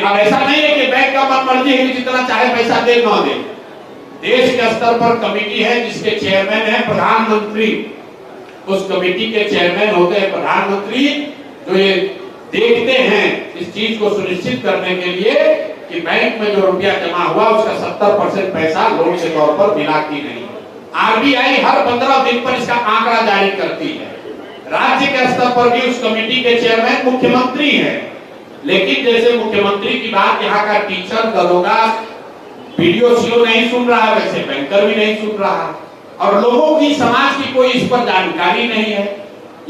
अब ऐसा नहीं है कि बैंक का मन मर्जी है कि जितना चाहे पैसा दे ना दे। देश के स्तर पर कमेटी है जिसके चेयरमैन है प्रधानमंत्री, उस कमेटी के चेयरमैन होते हैं प्रधानमंत्री, जो ये देखते हैं इस चीज को सुनिश्चित करने के लिए कि बैंक में जो रुपया जमा हुआ उसका 70% पैसा लोन के तौर पर मिला कि नहीं। आरबीआई हर 15 दिन पर इसका आंकड़ा जारी करती है। राज्य के स्तर पर भी उस कमेटी के चेयरमैन मुख्यमंत्री है। लेकिन जैसे मुख्यमंत्री की बात यहाँ का टीचर, दरोगा, वीडियो सीओ नहीं सुन रहा है, वैसे बैंकर भी नहीं सुन रहा है। और लोगों की, समाज की कोई इस पर जानकारी नहीं है।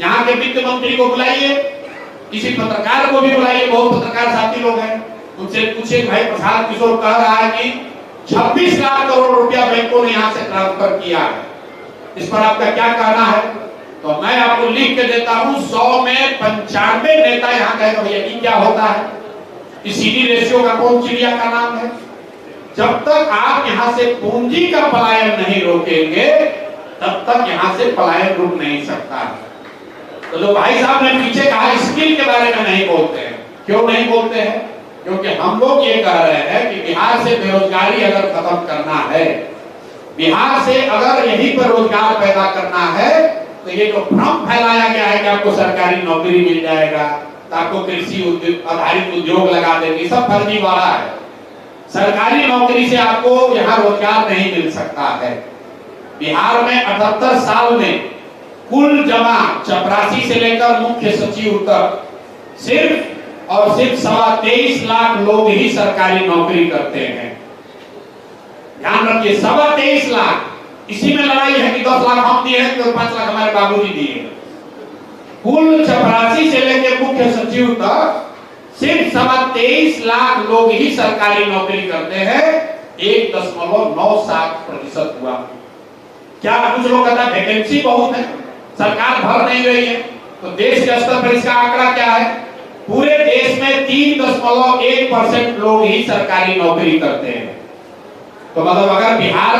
यहाँ के वित्त मंत्री को बुलाइए, किसी पत्रकार को भी बुलाइए, बहुत पत्रकार साथी लोग हैं, उनसे पूछे भाई प्रसाद किशोर कह रहा है कि 26 लाख करोड़ रुपया बैंकों ने यहाँ से ट्रांसफर किया है, इस पर आपका क्या कहना है? तो मैं आपको लिख के देता हूं, 100 में 95 नेता यहाँ कहेगा भैया ये क्या होता है, इस सीडी रेशियो का कौन चिड़िया का नाम है। जब तक आप यहाँ से पूंजी का पलायन नहीं रोकेंगे तब तक यहाँ से पलायन रुक नहीं सकता। तो जो भाई साहब ने पीछे कहा स्किल के बारे में नहीं बोलते हैं, क्यों नहीं बोलते हैं? क्योंकि हम लोग ये कह रहे हैं कि बिहार से बेरोजगारी अगर खत्म करना है, बिहार से अगर यहीं पर रोजगार पैदा करना है, तो ये जो भ्रम फैलाया गया है कि आपको सरकारी नौकरी मिल जाएगा, तो आपको कृषि आधारित उद्योग लगा देंगे, सब फर्जीवाड़ा है। सरकारी नौकरी से आपको यहाँ रोजगार नहीं मिल सकता है। बिहार में 78 साल में कुल जमा चपरासी से लेकर मुख्य सचिव तक सिर्फ और सिर्फ 23.25 लाख लोग ही सरकारी नौकरी करते हैं। ध्यान रखिए, 23.25 लाख। इसी में लड़ाई है कि 10 लाख हम दिए हैं तो 5 लाख हमारे बाबूजी दिए। कुल चपरासी से लेकर मुख्य सचिव तक सिर्फ 23.25 लाख लोग ही सरकारी नौकरी करते हैं। 1.97% हुआ। क्या कुछ लोग कहते हैं वैकेंसी बहुत है, सरकार भर नहीं रही है, तो देश के स्तर पर इसका आंकड़ा क्या है? पूरे देश में 3.1% लोग ही सरकारी नौकरी करते हैं। तो मतलब अगर बिहार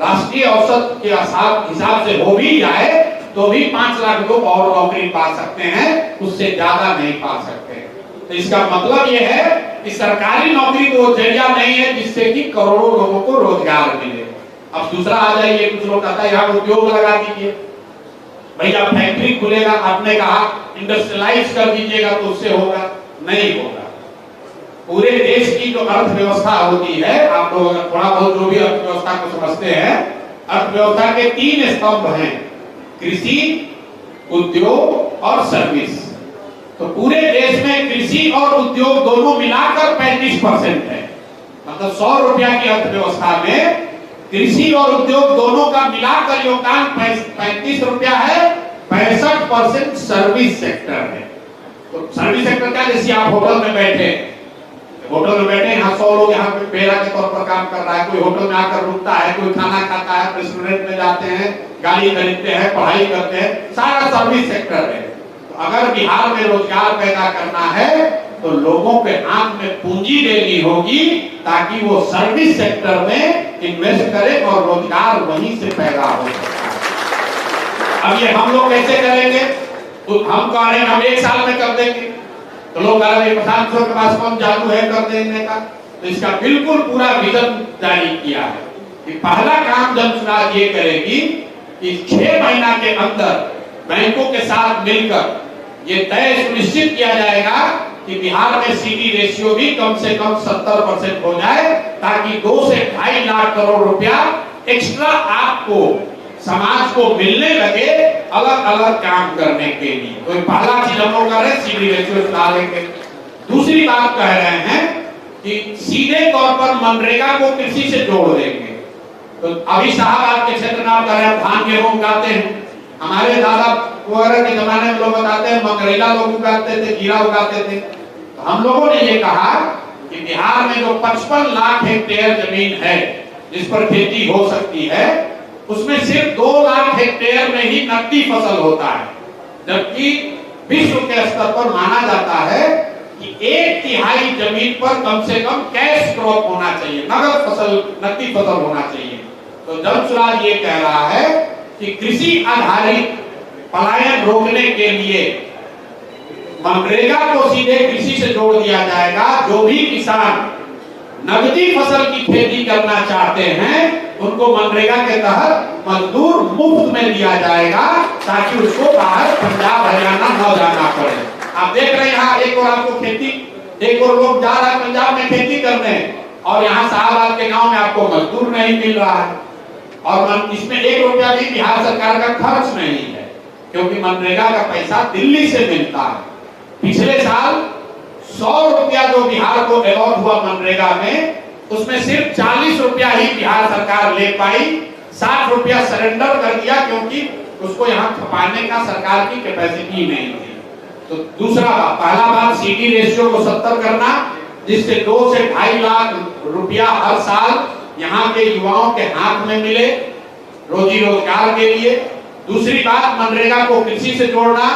राष्ट्रीय औसत के हिसाब से हो भी जाए तो भी 5 लाख लोग और नौकरी पा सकते हैं, उससे ज्यादा नहीं पा सकते। तो इसका मतलब यह है कि सरकारी नौकरी तो जरिया नहीं है जिससे कि करोड़ों लोगों को रोजगार मिले। अब दूसरा आ जाइए, कुछ लोग कहता है यहाँ उद्योग लगा दीजिए, भैया फैक्ट्री खुलेगा, आपने कहा इंडस्ट्रियलाइज कर दीजिएगा तो उससे होगा, नहीं होगा। पूरे देश की जो अर्थव्यवस्था होती है, आप लोग अगर थोड़ा बहुत जो भी अर्थव्यवस्था को समझते हैं, अर्थव्यवस्था के 3 स्तंभ हैं, कृषि, उद्योग और सर्विस। तो पूरे देश में कृषि और उद्योग दोनों मिलाकर 35% है। मतलब 100 रुपया की अर्थव्यवस्था में कृषि और उद्योग दोनों का मिलाकर योगदान 35 रुपया है। 65% सर्विस सेक्टर है। तो सर्विस सेक्टर क्या, जैसे आप होटल में बैठे, यहाँ 100 लोग यहाँ पे बेरा के तौर पर काम कर रहा है, कोई होटल में आकर रुकता है, कोई खाना खाता है, रेस्टोरेंट में जाते हैं, गाड़ी खरीदते हैं, पढ़ाई करते हैं, सारा सर्विस सेक्टर है। तो अगर बिहार में रोजगार पैदा करना है तो लोगों के हाथ में पूंजी देनी होगी ताकि वो सर्विस सेक्टर में इन्वेस्ट करें और रोजगार वहीं से पैदा हो सकता। अब ये हम लोग कैसे करेंगे? तो हम कह रहे हैं हम 1 साल में कर देंगे, तो लोग कह रहे हैं प्रशांत किशोर के पास कौन जादू है कर देने का। तो इसका बिल्कुल पूरा विजन जारी किया है कि पहला काम जनसुराज ये करेगी कि 6 महीना के अंदर बैंकों के साथ मिलकर ये तय सुनिश्चित किया जाएगा कि बिहार में सीडी रेशियो भी कम से कम 70% हो जाए, ताकि 2 से 2.5 लाख करोड़ रुपया एक्स्ट्रा आपको समाज को मिलने लगे अलग अलग काम करने के लिए। तो पहला चीज हम लोग कर रहे हैं, सीडी रेशियो सुधार लेंगे। दूसरी बात कह रहे हैं कि सीधे तौर पर मनरेगा को कृषि से जोड़ देंगे। तो अभी साहब आपके क्षेत्र में आप कह रहे हैं धान गेहूं उगाते हैं, हमारे दादा वगैरह के जमाने में लोग बताते हैं मंगरेला लोग उगाते थे, जीरा उगाते थे। तो हम लोगों ने ये कहा कि बिहार में जो 55 लाख हेक्टेयर जमीन है जिस पर खेती हो सकती है, उसमें सिर्फ 2 लाख हेक्टेयर में ही नकदी फसल होता है, जबकि विश्व के स्तर पर माना जाता है कि 1/3 जमीन पर कम से कम कैश क्रॉप होना चाहिए, नगद फसल, नकदी फसल होना चाहिए। तो जनसुराज ये कह रहा है कि कृषि आधारित पलायन रोकने के लिए मनरेगा को सीधे कृषि से जोड़ दिया जाएगा। जो भी किसान नगदी फसल की खेती करना चाहते हैं उनको मनरेगा के तहत मजदूर मुफ्त में दिया जाएगा, ताकि उसको बाहर पंजाब हरियाणा न जाना पड़े। आप देख रहे हैं यहाँ एक और आपको खेती, एक और लोग जा रहा है पंजाब में खेती करने, और यहाँ साहबाद के गांव में आपको मजदूर नहीं मिल रहा है। और इसमें 1 रुपया भी बिहार सरकार का खर्च नहीं है, क्योंकि मनरेगा का पैसा दिल्ली से मिलता है। पिछले साल 100 रुपया जो बिहार को अलॉट हुआ मनरेगा में, उसमें सिर्फ 40 रुपया ही बिहार सरकार ले पाई, 60 रुपया सरेंडर कर दिया, क्योंकि उसको यहाँ खपाने का सरकार की कैपेसिटी नहीं थी। तो दूसरा पहला बात सीडी रेशियो को 70 करना, जिससे 2 से 2.5 लाख रुपया हर साल यहाँ के युवाओं के हाथ में मिले रोजी रोजगार के लिए। दूसरी बात, मनरेगा को कृषि से जोड़ना,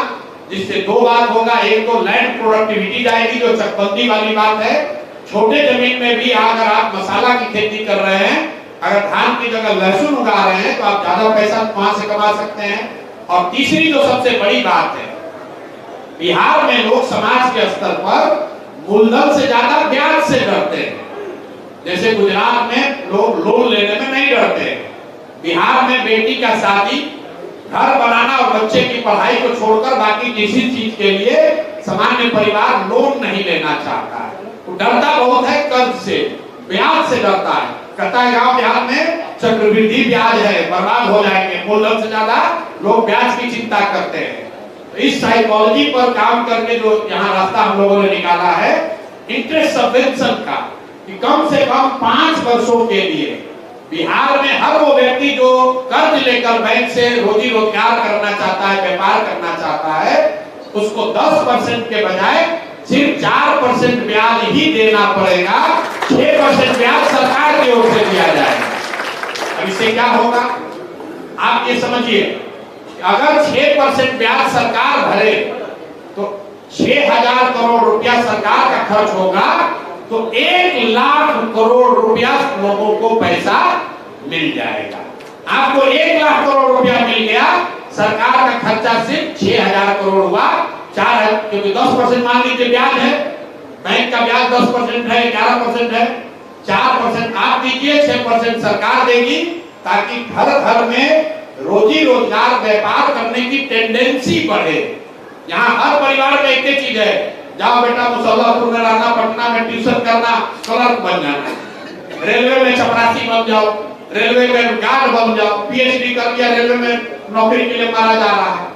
जिससे दो बात होगा। एक तो लैंड प्रोडक्टिविटी जाएगी, जो चकबंदी वाली बात है। छोटे जमीन में भी अगर आप मसाला की खेती कर रहे हैं, अगर धान की जगह लहसुन उगा रहे हैं, तो आप ज्यादा पैसा वहां से कमा सकते हैं। और तीसरी जो सबसे बड़ी बात है, बिहार में लोग समाज के स्तर पर मूलधन से ज्यादा ब्याज से डरते हैं। जैसे गुजरात में लोग लोन लेने में नहीं डरते, बिहार में बेटी का शादी, घर बनाना और बच्चे की पढ़ाई को छोड़कर बाकी किसी चीज के लिए सामान्य परिवार लोन नहीं लेना चाहता है। तो डरता बहुत है कर्ज से, ब्याज से डरता है। कहता है गांव देहात में चक्रवृद्धि ब्याज है, बर्बाद हो जाएंगे। मूलधन से ज्यादा लोग ब्याज की चिंता करते हैं। तो इस साइकोलॉजी पर काम करके जो यहाँ रास्ता हम लोगों ने निकाला है इंटरेस्ट सब्वेंशन का, कि कम से कम 5 वर्षों के लिए बिहार में हर वो व्यक्ति जो कर्ज लेकर बैंक से रोजी रोजगार करना चाहता है, व्यापार करना चाहता है, उसको 10% के बजाय सिर्फ 4% ब्याज ही देना पड़ेगा। 6% ब्याज सरकार की ओर से दिया जाएगा। अब इससे क्या होगा आप ये समझिए, अगर 6% ब्याज सरकार भरे तो 6,000 करोड़ रुपया सरकार का खर्च होगा, तो 1 लाख करोड़ रुपया लोगों को पैसा मिल जाएगा। आपको 1 लाख करोड़ रुपया मिल गया, सरकार का खर्चा सिर्फ 6,000 करोड़ हुआ। 4 क्योंकि 10% मान लीजिए ब्याज है, बैंक का ब्याज 10% है, 11% है, 4% आप दीजिए, 6% सरकार देगी, ताकि घर घर में रोजी रोजगार व्यापार करने की टेंडेंसी बढ़े। यहाँ हर परिवार में एक ही चीज है, जाओ बेटा मुसल्लापुर में रहना, पटना में ट्यूशन करना, क्लर्क बन जाना, रेलवे में चपरासी बन जाओ, रेलवे में गार्ड बन जाओ, पीएचडी कर लिया, रेलवे में नौकरी के लिए मारा जा रहा है।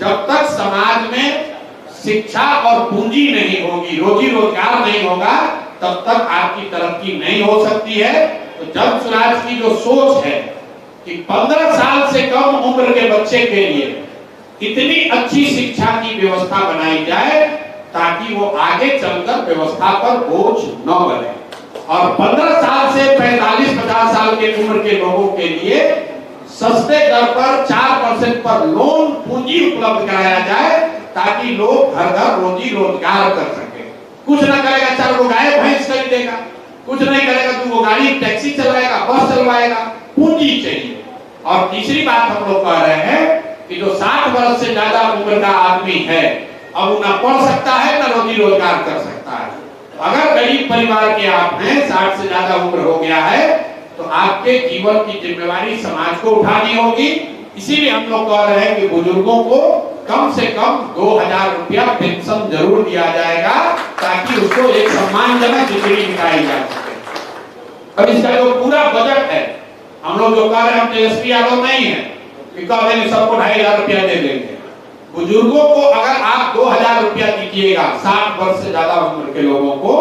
जब तक समाज में शिक्षा और पूंजी नहीं होगी, रोजी रोजगार नहीं होगा, तब तक आपकी तरक्की नहीं हो सकती है। तो जब स्वराज की जो सोच है कि 15 साल से कम उम्र के बच्चे के लिए इतनी अच्छी शिक्षा की व्यवस्था बनाई जाए ताकि वो आगे चलकर व्यवस्था पर बोझ न बने, और 15 साल से 45-50 साल के उम्र के लोगों के लिए सस्ते दर पर 4% पर लोन पूंजी उपलब्ध कराया जाए, ताकि लोग घर घर रोजी रोजगार कर सके। कुछ ना करेगा, 4 गो गाय भैंस खरीदेगा, कुछ नहीं करेगा, 2 गो गाड़ी टैक्सी चलाएगा, बस चलवाएगा, पूंजी चाहिए। और तीसरी बात हम लोग कह रहे हैं कि जो 60 वर्ष से ज्यादा उम्र का आदमी है, अब वो ना पढ़ सकता है ना रोजी रोजगार कर सकता है। अगर गरीब परिवार के आप हैं, 60 से ज्यादा उम्र हो गया है, तो आपके जीवन की जिम्मेवारी समाज को उठानी होगी। इसीलिए हम लोग कह रहे हैं कि बुजुर्गों को कम से कम 2,000 रुपया पेंशन जरूर दिया जाएगा, ताकि उसको एक सम्मानजनक जिंदगी बिताई जा सके। अब इसका जो पूरा बजट है, हम लोग जो कह रहे हैं, हम तेजस्वी यादव नहीं है कि कह देंगे सबको 2,500 रुपया दे देंगे। बुजुर्गों को अगर आप 2,000 रुपया दीजिएगा 60 वर्ष से ज्यादा उम्र के लोगों को,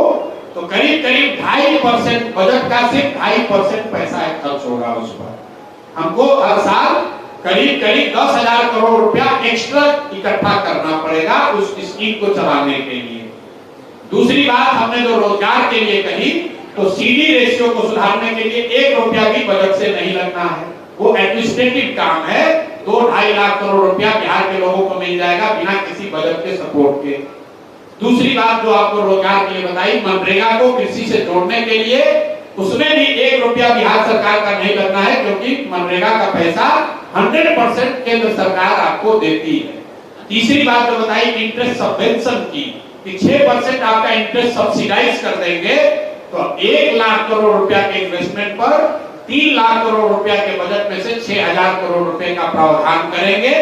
तो करीब करीब 2.5% बजट का सिर्फ 2.5% पैसा खर्च होगा उस पर। हमको हर साल करीब करीब 10,000 करोड़ रुपया एक्स्ट्रा इकट्ठा करना पड़ेगा उस स्कीम को चलाने के लिए। दूसरी बात हमने जो रोजगार के लिए कही, तो सीडी रेशियो को सुधारने के लिए 1 रुपया भी बजट से नहीं लगना है, वो एडमिनिस्ट्रेटिव काम है। 2-2.5 लाख करोड़ रुपया बिहार के लोगों को मिल जाएगा बिना किसी बजट के सपोर्ट के। दूसरी बात जो आपको रोजगार के लिए बताई, मनरेगा को कृषि से जोड़ने के लिए, उसमें भी 1 रुपया बिहार सरकार का नहीं लगना है, क्योंकि मनरेगा का पैसा 100% केंद्र सरकार आपको देती है। तीसरी बात जो बताई इंटरेस्ट सब्वेंशन की, कि 6% आपका इंटरेस्ट सब्सिडाइज कर देंगे, तो 1 लाख करोड़ रुपया के इन्वेस्टमेंट पर 3 लाख करोड़ रुपया के बजट में से 6,000 करोड़ रुपए का प्रावधान करेंगे,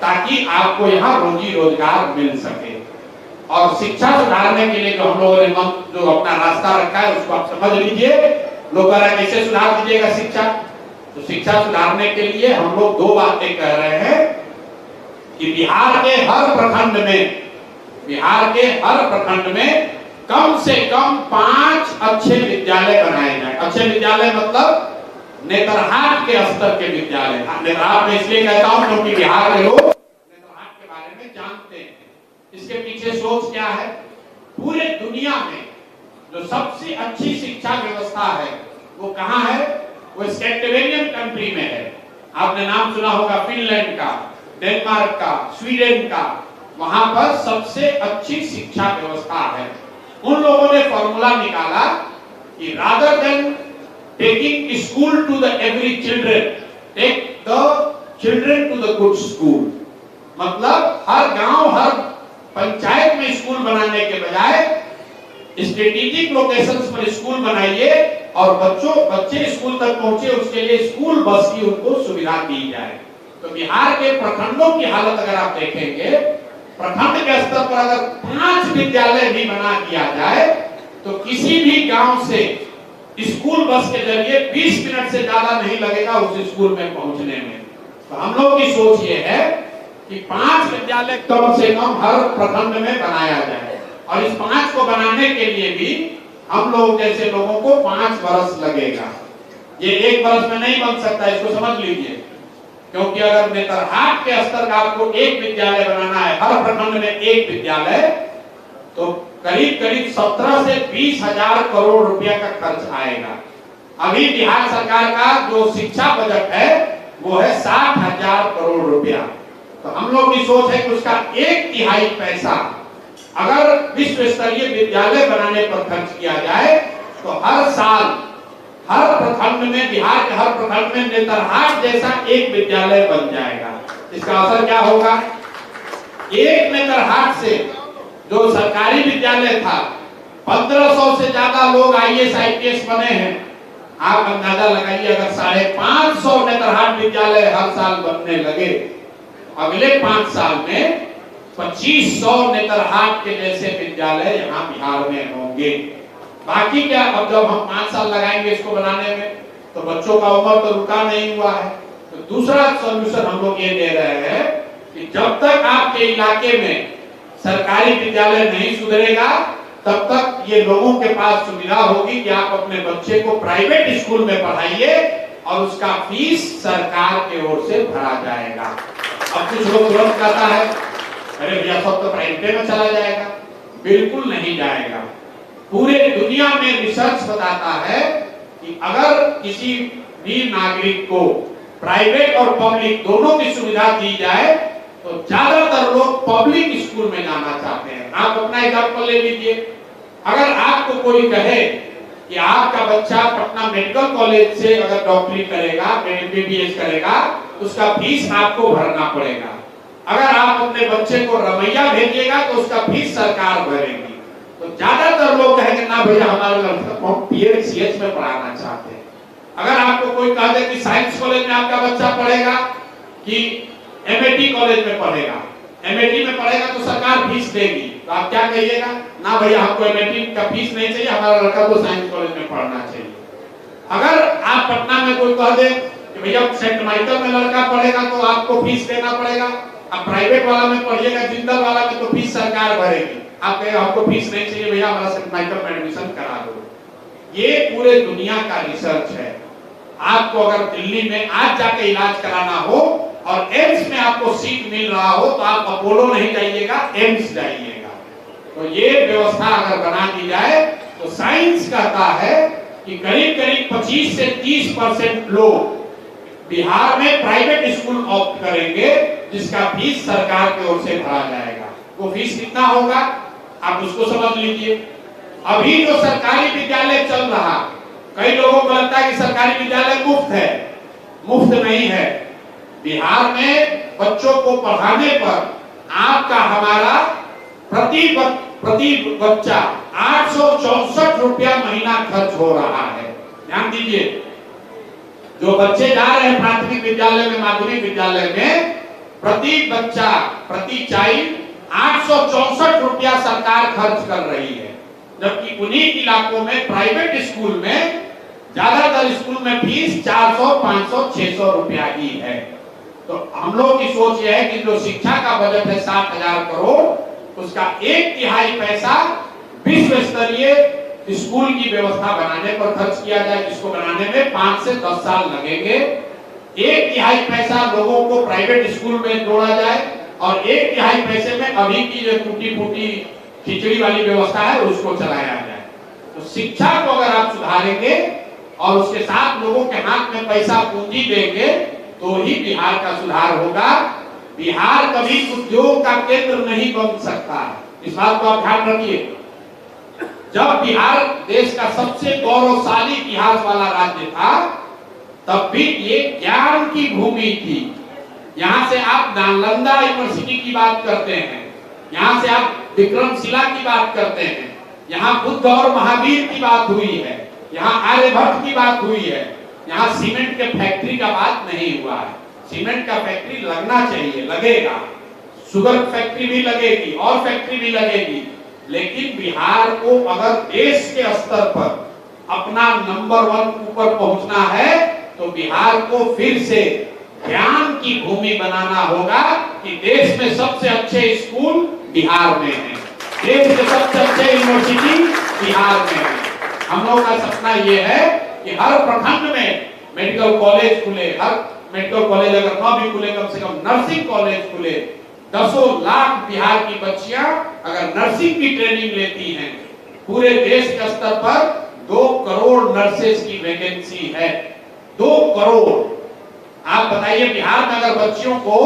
ताकि आपको यहाँ रोजी रोजगार मिल सके। और शिक्षा सुधारने के लिए जो हम लोगों ने जो अपना रास्ता रखा है, उसको आप समझ लीजिए। लोग कह रहे हैं कैसे सुधार दीजिएगा शिक्षा, तो शिक्षा सुधारने के लिए हम लोग 2 बातें कह रहे हैं कि बिहार के हर प्रखंड में कम से कम 5 अच्छे विद्यालय बनाए जाए। अच्छे विद्यालय मतलब नेतरहाट के स्तर के विद्यालय। नेतरहाट में इसलिए कहता हूं क्योंकि बिहार के लोग नेतरहाट के बारे में जानते हैं। इसके पीछे सोच क्या है, पूरे दुनिया में जो सबसे अच्छी शिक्षा व्यवस्था है वो कहाँ है, वो स्कैंडिनेवियन कंट्री में है। आपने नाम सुना होगा फिनलैंड का, डेनमार्क का, स्वीडन का, वहां पर सबसे अच्छी शिक्षा व्यवस्था है। उन लोगों ने फॉर्मूला निकाला कि rather than taking school to the every children, take the children to the good school. मतलब हर गांव, हर पंचायत में स्कूल बनाने के बजाय स्ट्रेटेजिक लोकेशंस पर स्कूल बनाइए और बच्चे स्कूल तक पहुंचे, उसके लिए स्कूल बस की उनको सुविधा दी जाए। तो बिहार के प्रखंडों की हालत अगर आप देखेंगे, प्रखंड के स्तर पर अगर 5 विद्यालय भी बना दिया जाए तो किसी भी गांव से स्कूल बस के जरिए 20 मिनट से ज्यादा नहीं लगेगा उस स्कूल में पहुंचने में। तो हम लोग की सोच ये है कि 5 विद्यालय कम से कम हर प्रखंड में बनाया जाए, और इस 5 को बनाने के लिए भी हम लोग जैसे लोगों को 5 वर्ष लगेगा। ये 1 वर्ष में नहीं बन सकता, इसको समझ लीजिए। क्योंकि अगर नेतरहाट के स्तर का आपको 1 विद्यालय बनाना है, हर प्रखंड में 1 विद्यालय, तो करीब करीब 17 से 20 हजार करोड़ रुपया का खर्च आएगा। अभी बिहार सरकार का जो शिक्षा बजट है वो है 60,000 करोड़ रुपया। तो हम लोग की सोच है कि उसका 1/3 पैसा अगर विश्व स्तरीय विद्यालय बनाने पर खर्च किया जाए तो हर साल हर प्रखंड में, बिहार के हर प्रखंड में नेतरहाट जैसा 1 विद्यालय बन जाएगा। इसका असर क्या होगा? एक नेतरहाट से जो सरकारी विद्यालय था, 1500 से ज्यादा लोग IAS IPS बने हैं। आप अंदाजा लगाइए, अगर 550 नेतरहाट विद्यालय हर साल बनने लगे, अगले 5 साल में 2500 नेतरहाट के जैसे विद्यालय यहाँ बिहार में होंगे। बाकी क्या, अब जब हम 5 साल लगाएंगे इसको बनाने में, तो बच्चों का उम्र तो रुका नहीं हुआ है। तो दूसरा सॉल्यूशन हम लोग ये दे रहे हैं कि जब तक आपके इलाके में सरकारी विद्यालय नहीं सुधरेगा, तब तक ये लोगों के पास सुविधा होगी कि आप अपने बच्चे को प्राइवेट स्कूल में पढ़ाइए और उसका फीस सरकार की ओर से भरा जाएगा। अब कुछ लोग तुरंत कहता है, अरे भैया सब तो प्राइवेट में चला जाएगा। बिल्कुल नहीं जाएगा। पूरे दुनिया में रिसर्च बताता है कि अगर किसी भी नागरिक को प्राइवेट और पब्लिक दोनों की सुविधा दी जाए तो ज्यादातर लोग पब्लिक स्कूल में जाना चाहते हैं। आप अपना एग्जाम्पल ले लीजिए। अगर आपको कोई कहे कि आपका बच्चा पटना मेडिकल कॉलेज से अगर डॉक्टरी करेगा, MBBS करेगा, उसका फीस आपको भरना पड़ेगा। अगर आप अपने बच्चे को रमैया भेजिएगा तो उसका फीस सरकार भरेगी। तो ज्यादातर लोग कहेंगे ना भैया हमारे लड़का को PHCH में पढ़ाना चाहते हैं। अगर आपको कोई कह दे कि साइंस कॉलेज में आपका बच्चा पढ़ेगा कि MAT कॉलेज में पढ़ेगा, MAT में पढ़ेगा तो सरकार फीस देगी, तो आप क्या कहिएगा? ना भैया हमको MAT का फीस नहीं चाहिए, हमारा लड़का को साइंस कॉलेज में पढ़ना चाहिए। अगर आप पटना में कोई कह दे कि भैया सेंट माइकल में लड़का पढ़ेगा तो आपको फीस देना पड़ेगा, आप प्राइवेट वाला में पढ़िएगा, जिंदल वाला में, तो फीस सरकार भरेगी। आप कहेंगे आपको फीस नहीं चाहिए भैया, हमारा सेंट माइकल में एडमिशन करा दो। ये पूरे दुनिया का रिसर्च है। आपको अगर दिल्ली में आज जाके इलाज कराना हो और एम्स में आपको सीट मिल रहा हो तो आप अपोलो नहीं जाइएगा, एम्स जाइएगा। तो ये व्यवस्था अगर बना दी जाए तो साइंस कहता है कि करीब करीब 25 से 30% लोग बिहार में प्राइवेट स्कूल ऑप्ट करेंगे, जिसका फीस सरकार की ओर से भरा जाएगा। वो फीस कितना होगा आप उसको समझ लीजिए। अभी जो सरकारी विद्यालय चल रहा, कई लोगों को लगता है कि सरकारी विद्यालय मुफ्त है। मुफ्त नहीं है। बिहार में बच्चों को पढ़ाने पर आपका हमारा प्रति बच्चा 864 रुपया महीना खर्च हो रहा है। ध्यान दीजिए, जो बच्चे जा रहे हैं प्राथमिक विद्यालय में, माध्यमिक विद्यालय में, प्रति बच्चा, प्रति चाइल्ड 864 रुपया सरकार खर्च कर रही है। जबकि उन्हीं इलाकों में प्राइवेट स्कूल में, ज्यादातर स्कूल में फीस 400, 500, 600 रुपया ही है। तो हम लोग की सोच यह है कि जो शिक्षा का बजट है 60,000 करोड़, उसका 1/3 पैसा विश्व स्तरीय स्कूल की व्यवस्था बनाने पर खर्च किया जाए, जिसको बनाने में 5 से 10 साल लगेंगे। 1/3 पैसा लोगों को प्राइवेट स्कूल में जोड़ा जाए और 1/3 पैसे में अभी की जो टूटी फूटी खिचड़ी वाली व्यवस्था है उसको चलाया जाए। तो शिक्षा को अगर आप सुधारेंगे और उसके साथ लोगों के हाथ में पैसा पूंजी देंगे तो ही बिहार का सुधार होगा। बिहार कभी उद्योग का केंद्र नहीं बन सकता, इस बात को आप ध्यान रखिए। जब बिहार देश का सबसे गौरवशाली इतिहास वाला राज्य था, तब भी ये ज्ञान की भूमि थी। यहाँ से आप नालंदा यूनिवर्सिटी की बात करते हैं, यहाँ से आप विक्रमशिला की बात करते हैं, यहाँ बुद्ध और महावीर की बात हुई है, यहाँ आर्यभट्ट की बात हुई है, यहाँ सीमेंट के फैक्ट्री का बात नहीं हुआ है। सीमेंट का फैक्ट्री लगना चाहिए, लगेगा, शुगर फैक्ट्री भी लगेगी और फैक्ट्री भी लगेगी, लेकिन बिहार को अगर देश के स्तर पर अपना नंबर 1 ऊपर पहुंचना है तो बिहार को फिर से ज्ञान की भूमि बनाना होगा कि देश में सबसे अच्छे स्कूल बिहार में हैं, देश के सबसे अच्छे यूनिवर्सिटी बिहार में है। हम लोगों का सपना ये है कि हर प्रखंड में मेडिकल कॉलेज खुले, हर मेडिकल कॉलेज अगर न भी खुले, कम से कम नर्सिंग कॉलेज खुले। 10 लाख बिहार की बच्चियां अगर नर्सिंग की ट्रेनिंग लेती हैं, पूरे देश के स्तर पर 2 करोड़ नर्सेज की वैकेंसी है, 2 करोड़। आप बताइए बिहार में अगर बच्चियों को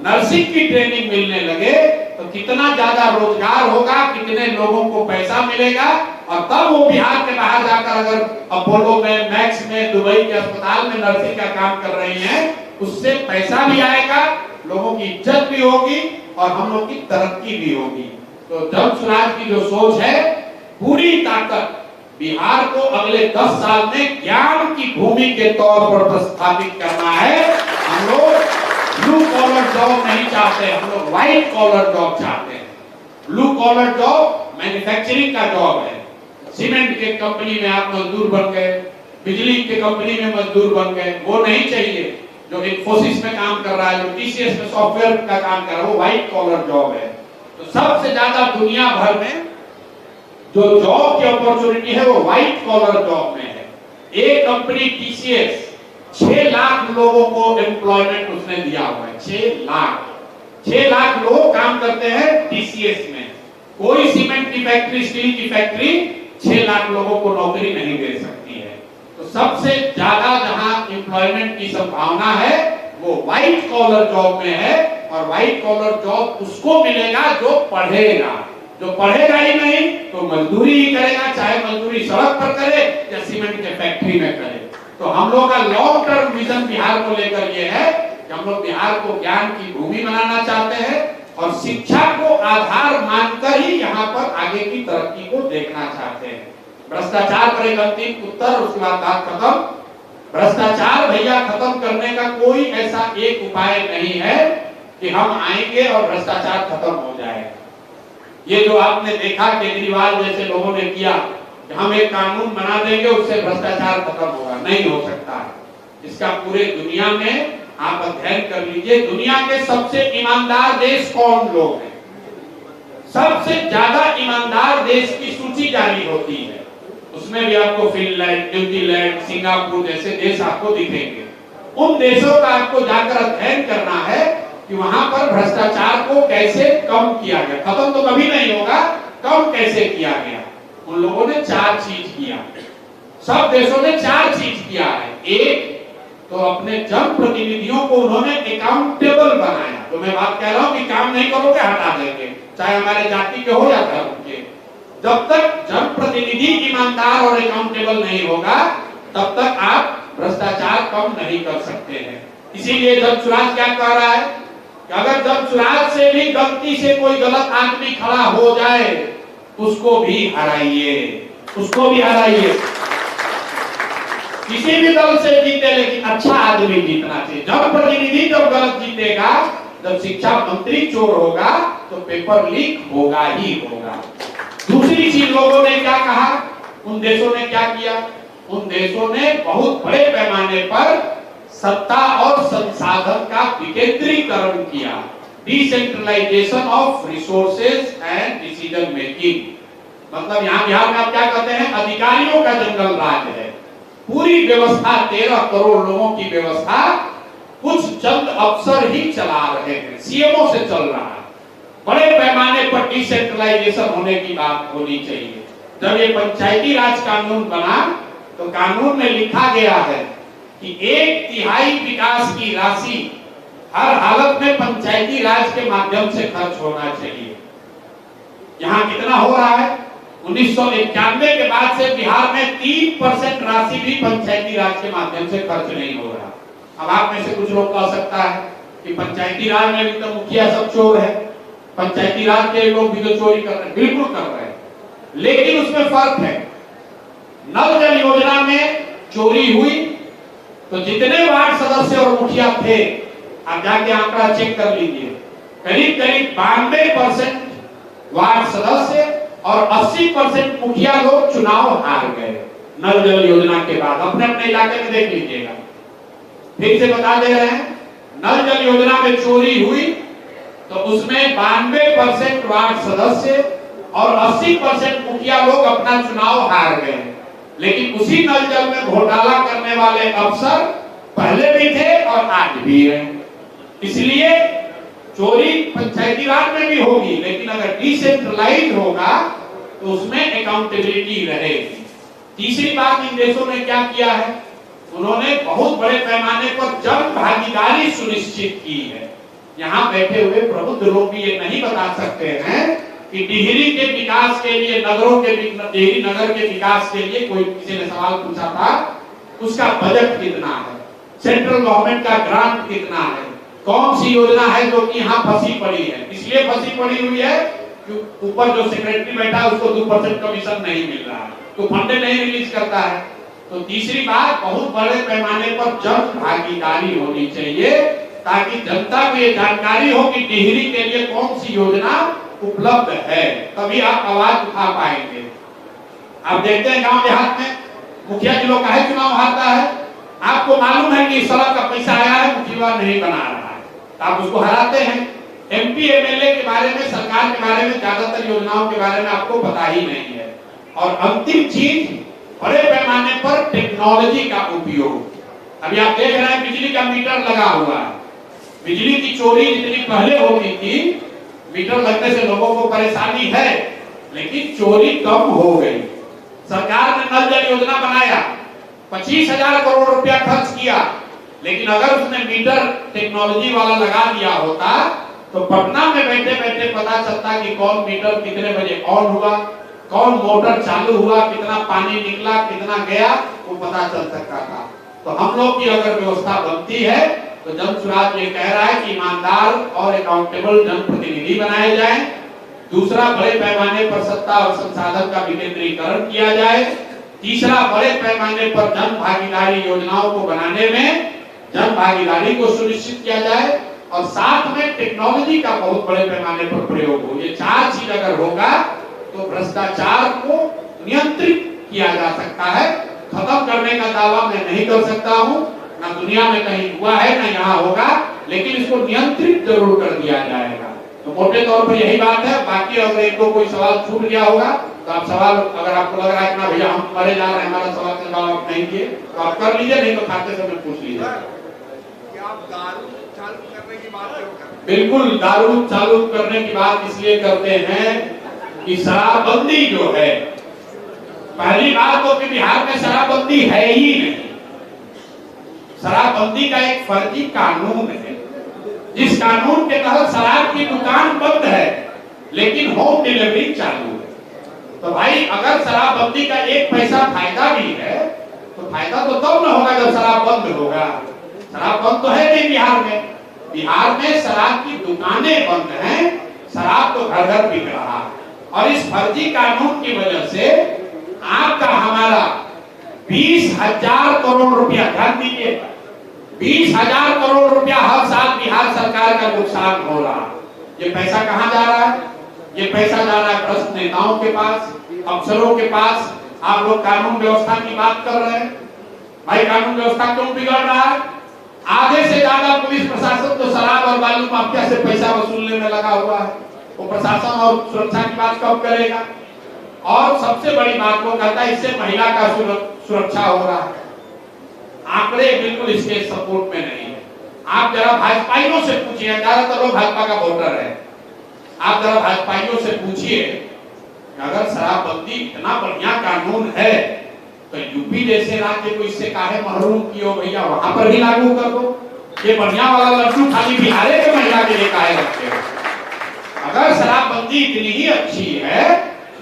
नर्सिंग की ट्रेनिंग मिलने लगे तो कितना ज्यादा रोजगार होगा, कितने लोगों को पैसा मिलेगा, और तब वो बिहार के बाहर जाकर अगर अपोलो में, मैक्स में, दुबई के अस्पताल में नर्सिंग का काम कर रही हैं, उससे पैसा भी आएगा, लोगों की इज्जत भी होगी और हम लोग की तरक्की भी होगी। तो जन स्वराज की जो सोच है, पूरी ताकत बिहार को अगले 10 साल में ज्ञान की भूमि के तौर पर प्रस्थापित करना है। हम लोग ब्लू कॉलर जॉब नहीं चाहते, हम लोग व्हाइट कॉलर जॉब चाहते हैं। ब्लू कॉलर जॉब मैन्युफैक्चरिंग का जॉब है। सीमेंट के कंपनी में आप मजदूर बन गए, बिजली के कंपनी में मजदूर बन गए, वो नहीं चाहिए। जो इन्फोसिस में काम कर रहा है, जो टीसीएस में सॉफ्टवेयर का काम कर रहा है, वो व्हाइट कॉलर जॉब है। तो सबसे ज्यादा दुनिया भर में जो जॉब की अपॉर्चुनिटी है वो व्हाइट कॉलर जॉब में है। एक कंपनी टीसीएस 6 लाख लोगों को एम्प्लॉयमेंट उसने दिया हुआ है। 6 लाख लोग काम करते हैं टीसीएस में। कोई सीमेंट की फैक्ट्री, स्टील की फैक्ट्री 6 लाख लोगों को नौकरी नहीं दे सकती है। तो सबसे ज्यादा जहां एम्प्लॉयमेंट की संभावना है वो व्हाइट कॉलर जॉब में है, और व्हाइट कॉलर जॉब उसको मिलेगा जो पढ़ेगा। जो पढ़ेगा ही नहीं तो मजदूरी ही करेगा, चाहे मजदूरी सड़क पर करे या सीमेंट के फैक्ट्री में करे। तो हम लोग का लॉन्ग टर्म विजन बिहार को लेकर ये है कि हम लोग बिहार को ज्ञान की भूमि बनाना चाहते हैं और शिक्षा को आधार मानकर ही यहाँ पर आगे की तरक्की को देखना चाहते हैं। भ्रष्टाचार पर एक अंतिम उत्तर, उसके बाद बात खत्म। भ्रष्टाचार भैया खत्म करने का कोई ऐसा एक उपाय नहीं है कि हम आएंगे और भ्रष्टाचार खत्म हो जाएगा। ये जो आपने देखा केजरीवाल जैसे लोगों ने किया कि हम एक कानून बना देंगे उससे भ्रष्टाचार खत्म होगा, नहीं हो सकता। इसका पूरे दुनिया में आप अध्ययन कर लीजिए, दुनिया के सबसे ईमानदार देश कौन लोग हैं। सबसे ज्यादा ईमानदार देश की सूची जारी होती है, उसमें भी आपको फिनलैंड, न्यूजीलैंड, सिंगापुर जैसे देश आपको दिखेंगे। उन देशों का आपको जाकर अध्ययन करना है कि वहां पर भ्रष्टाचार को कैसे कम किया गया। खत्म तो कभी नहीं होगा, कम कैसे किया गया। उन लोगों ने 4 चीज किया, सब देशों ने 4 चीज किया है। एक तो अपने जनप्रतिनिधियों को उन्होंने अकाउंटेबल बनाया। तो मैं बात कह रहा हूं कि काम नहीं करोगे हटा देंगे, चाहे हमारे जाति के हो या धर्म के। जब तक जनप्रतिनिधि ईमानदार और अकाउंटेबल नहीं होगा तब तक आप भ्रष्टाचार कम नहीं कर सकते हैं। इसीलिए जन स्वराज क्या कह रहा है कि अगर जन स्वराज से भी गलती से कोई गलत आदमी खड़ा हो जाए उसको भी हराइए, उसको भी हराइए। किसी भी दल से जीते लेकिन अच्छा आदमी जीतना चाहिए। जनप्रतिनिधि जब गलत जीतेगा, जब शिक्षा मंत्री चोर होगा तो पेपर लीक होगा ही होगा। दूसरी चीज लोगों ने क्या कहा, उन देशों ने क्या किया, उन देशों ने बहुत बड़े पैमाने पर सत्ता और संसाधन का विकेंद्रीकरण किया। Decentralisation of resources and decision making. मतलब यहाँ बिहार में आप क्या कहते हैं, अधिकारियों का जंगल राज है। पूरी व्यवस्था 13 करोड़ लोगों की व्यवस्था कुछ चंद अफसर ही चला रहे हैं, सीएमओ से चल रहा है। बड़े पैमाने पर डिसेंट्रलाइजेशन होने की बात होनी चाहिए। जब ये पंचायती राज कानून बना तो कानून में लिखा गया है कि 1/3 विकास की राशि हर हालत में पंचायती राज के माध्यम से खर्च होना चाहिए। यहाँ कितना हो रहा है? 1991 के बाद से बिहार में 3% राशि भी पंचायती राज के माध्यम से खर्च नहीं हो रहा। अब आप में से कुछ लोग कह सकता है कि पंचायती राज में भी तो मुखिया सब चोर है, पंचायती राज के लोग भी तो चोरी कर रहे हैं। बिल्कुल कर रहे हैं, लेकिन उसमें फर्क है। नल जल योजना में चोरी हुई तो जितने वार्ड सदस्य और मुखिया थे, आप जाके आंकड़ा चेक कर लीजिए, करीब करीब 92% वार्ड सदस्य और 80% मुखिया लोग चुनाव हार गए नल जल योजना के बाद। अपने अपने इलाके में देख लीजिएगा। फिर से बता दे रहे हैं, नल जल योजना में चोरी हुई तो उसमें 92% वार्ड सदस्य और 80% मुखिया लोग अपना चुनाव हार गए। लेकिन उसी नल जल में घोटाला करने वाले अफसर पहले भी थे और आज भी हैं। इसलिए चोरी पंचायती राज में भी होगी, लेकिन अगर डिसेंट्रलाइज होगा तो उसमें अकाउंटेबिलिटी रहेगी। तीसरी बात, इन देशों ने क्या किया है, उन्होंने बहुत बड़े पैमाने पर जन भागीदारी सुनिश्चित की है। यहाँ बैठे हुए प्रबुद्ध लोग भी ये नहीं बता सकते हैं कि टिहरी के विकास के लिए, टिहरी नगर के विकास के लिए, कोई किसी ने सवाल पूछा था, उसका बजट कितना है, सेंट्रल गवर्नमेंट का ग्रांट कितना है, कौन सी योजना है जो कि यहाँ फंसी पड़ी है। इसलिए फंसी पड़ी हुई है कि ऊपर जो सेक्रेटरी बैठा है उसको 2% कमीशन नहीं मिल रहा है, तो फंड नहीं रिलीज करता है। तो तीसरी बात, बहुत बड़े पैमाने पर जन भागीदारी होनी चाहिए ताकि जनता को ये जानकारी हो कि टिहरी के लिए कौन सी योजना उपलब्ध है, तभी आप आवाज उठा पाएंगे। आप देखते हैं गांव देहात में मुखिया जी लोग काहे चुनाव हारता है, आपको मालूम है कि सड़क का पैसा आया है, मुखिया नहीं बना रहा है, तो आप उसको हराते हैं। एमपी एमएलए के बारे में, सरकार के बारे में, ज्यादातर योजनाओं के बारे में आपको पता ही नहीं है। और अंतिम चीज, बड़े पैमाने पर टेक्नोलॉजी का उपयोग। अभी आप देख रहे हैं बिजली का मीटर लगा हुआ है। बिजली की चोरी जितनी पहले होती थी, मीटर लगने से लोगों को परेशानी है, लेकिन चोरी कम हो गई। सरकार ने नल जल योजना बनाया, 25,000 करोड़ रुपया खर्च किया, लेकिन अगर उसने मीटर टेक्नोलॉजी वाला लगा दिया होता तो पटना में बैठे बैठे पता चलता कि कौन मीटर कितने बजे ऑन हुआ, कौन मोटर चालू हुआ, कितना पानी निकला, कितना गया, वो पता चल सकता था। तो हम लोग की अगर व्यवस्था बनती है तो जन स्वराज ये कह रहा है कि ईमानदार और अकाउंटेबल जनप्रतिनिधि बनाए जाएं। दूसरा, बड़े पैमाने पर सत्ता और संसाधन का विकेंद्रीकरण किया जाए। तीसरा, बड़े पैमाने पर जन भागीदारी योजनाओं को बनाने में जन भागीदारी को सुनिश्चित किया जाए और साथ में टेक्नोलॉजी का बहुत बड़े पैमाने पर प्रयोग हो। ये चार चीज अगर होगा तो भ्रष्टाचार को नियंत्रित किया जा सकता है। खत्म करने का दावा मैं नहीं कर सकता हूँ, ना दुनिया में कहीं हुआ है ना यहाँ होगा, लेकिन इसको नियंत्रित जरूर कर दिया जाएगा। तो मोटे तौर पर यही बात है। बाकी अगर एक दो कोई सवाल छूट गया होगा तो आप सवाल, अगर आपको लग रहा है कि ना भैया हम मरे जा रहे हैं, हमारा सवाल के जवाब आप नहीं दिए तो आप कर लीजिए, नहीं तो खाते समय पूछ लीजिए। बिल्कुल, दारू चालू करने की बात इसलिए करते हैं कि शराबबंदी जो है, पहली बात तो कि बिहार में शराबबंदी है ही नहीं। शराबबंदी का एक फर्जी कानून है, जिस कानून के तहत शराब की दुकान बंद है लेकिन होम डिलीवरी चालू है। तो भाई, अगर शराबबंदी का एक पैसा फायदा भी है तो फायदा तो तब न होगा जब शराब बंद होगा। शराब बंद तो है नहीं बिहार में। बिहार में शराब की दुकानें बंद हैं, शराब तो घर घर बिक रहा है। और इस फर्जी कानून की वजह से आपका हमारा 20,000 करोड़ रुपया, ध्यान दीजिए, 20,000 करोड़ रुपया हर साल बिहार सरकार का नुकसान हो रहा है। ये पैसा कहाँ जा रहा है? ये पैसा जा रहा है भ्रष्ट नेताओं के पास, अफसरों के पास। आप लोग कानून व्यवस्था की बात कर रहे हैं, भाई कानून व्यवस्था क्यों बिगड़ रहा है? आधे से ज्यादा पुलिस प्रशासन तो शराब और बालू माफिया से पैसा वसूलने में लगा हुआ है। वो प्रशासन और सुरक्षा की बात कब करेगा? और सबसे बड़ी बात वो कहता है इससे महिला का सुरक्षा हो रहा है। आंकड़े बिल्कुल इसके सपोर्ट में नहीं है। आप जरा भाजपाइयों से पूछिए, ज्यादातर लोग भाजपा का वोटर है, आप जरा भाजपाइयों से पूछिए अगर शराबबंदी इतना बढ़िया कानून है तो यूपी जैसे राज्य को इससे काहे महरूम कियो भैया, वहां पर भी लागू कर दो। ये बढ़िया वाला लड्डू खाली बिहार के महिला के लिए काहे रखते हो? अगर शराबबंदी इतनी ही अच्छी है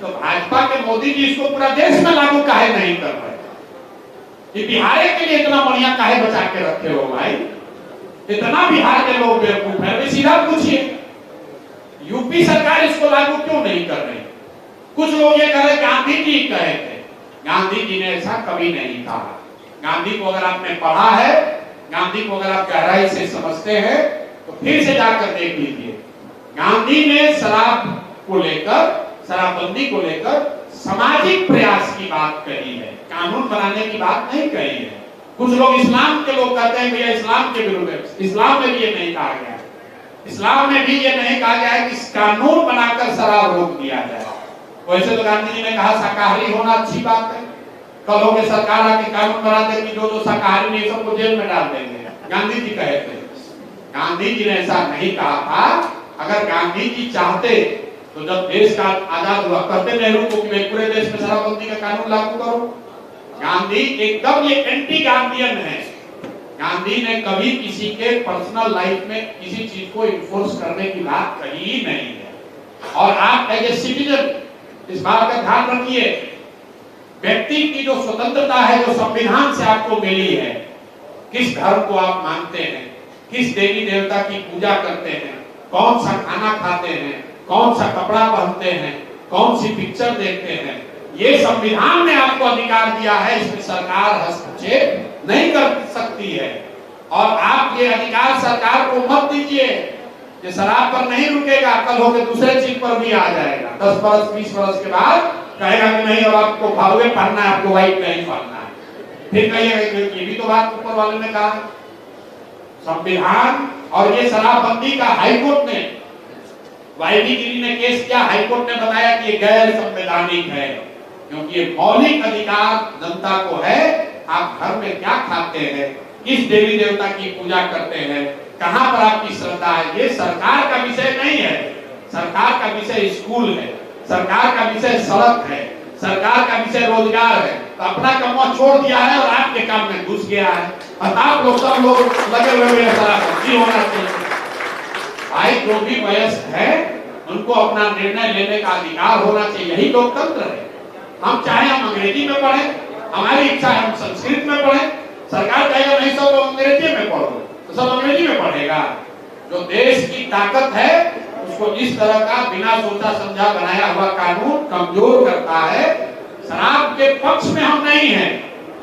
तो भाजपा के मोदी जी इसको पूरा देश में लागू काहे नहीं कर रहे? ये बिहार के लिए इतना बढ़िया काहे बचा के रखे हो भाई? इतना बिहार के लोग बेवकूफ है? सीधा पूछिए, यूपी सरकार इसको लागू क्यों नहीं कर रही? कुछ लोग ये कह रहे गांधी जी कहे थे, गांधी जी ने ऐसा कभी नहीं कहा। गांधी को अगर आपने पढ़ा है, गांधी को अगर आप गहराई से समझते हैं तो फिर से जाकर देख लीजिए। गांधी ने शराब को लेकर, शराबबंदी को लेकर सामाजिक प्रयास की बात कही है, कानून बनाने की बात नहीं कही है। कुछ लोग इस्लाम के लोग कहते हैं भैया इस्लाम के विरुद्ध है। इस्लाम में भी ये नहीं कहा गया, इस्लाम में भी ये नहीं कहा गया है कि कानून बनाकर शराब रोक दिया जाए। वैसे तो गांधी जी ने कहा शाकाहारी होना अच्छी बात है, कल हो गए सरकार आके कानून बना देगी जो शाकाहारी नहीं सबको जेल में डाल देंगे, गांधी जी कहे थे। गांधी जी ने ऐसा नहीं कहा था। अगर गांधी जी चाहते तो जब देश का आजाद हुआ कहते नेहरू को कि पूरे देश में शराबबंदी का कानून लागू करो। गांधी एकदम ये एंटी गांधीयन है। गांधी ने कभी किसी के पर्सनल लाइफ में किसी चीज को इन्फोर्स करने की बात कही ही नहीं है। और आप एज ए सिटीजन इस बात का ध्यान रखिए, व्यक्ति की जो स्वतंत्रता है, जो संविधान से आपको मिली है, किस धर्म को आप मानते हैं, किस देवी देवता की पूजा करते हैं, कौन सा खाना खाते हैं, कौन सा कपड़ा पहनते हैं, कौन सी पिक्चर देखते हैं, ये संविधान ने आपको अधिकार दिया है। इसमें सरकार हस्तक्षेप नहीं कर सकती है। और आप ये अधिकार सरकार को मत दीजिए। ये शराब पर नहीं रुकेगा, कल होकर दूसरे चीज पर भी आ जाएगा। 10 वर्ष 20 वर्ष के बाद कहेगा कि नहीं अब आपको भगवे पढ़ना है, आपको व्हाइट नहीं पढ़ना है। फिर कहिएगा ये भी तो बात ऊपर वाले ने कहा। संविधान और ये शराबबंदी का हाईकोर्ट ने, वाईबी गिरी ने केस किया, हाईकोर्ट ने बताया कि ये गैर संवैधानिक है, क्योंकि ये मौलिक अधिकार जनता को है। आप घर में क्या खाते हैं, किस देवी देवता की पूजा करते हैं, कहां पर आपकी श्रद्धा है, ये सरकार का विषय नहीं है। सरकार का विषय स्कूल है, सरकार का विषय सड़क है, सरकार का विषय रोजगार है। तो अपना कमवा छोड़ दिया है और आपके काम में घुस गया है। और आप लोग सब लोग लगे हुए शराबबंदी होना चाहिए। भाई जो भी वयस्क है उनको अपना निर्णय लेने का अधिकार होना चाहिए, यही लोकतंत्र है। हम चाहे हम अंग्रेजी में पढ़ें, हमारी इच्छा है हम संस्कृत में पढ़ें, सरकार कहेगा नहीं सब लोग अंग्रेजी में पढ़ो तो सब अंग्रेजी में पढ़ेगा। जो देश की ताकत है उसको इस तरह का बिना सोचा समझा बनाया हुआ कानून कमजोर करता है। शराब के पक्ष में हम नहीं हैं,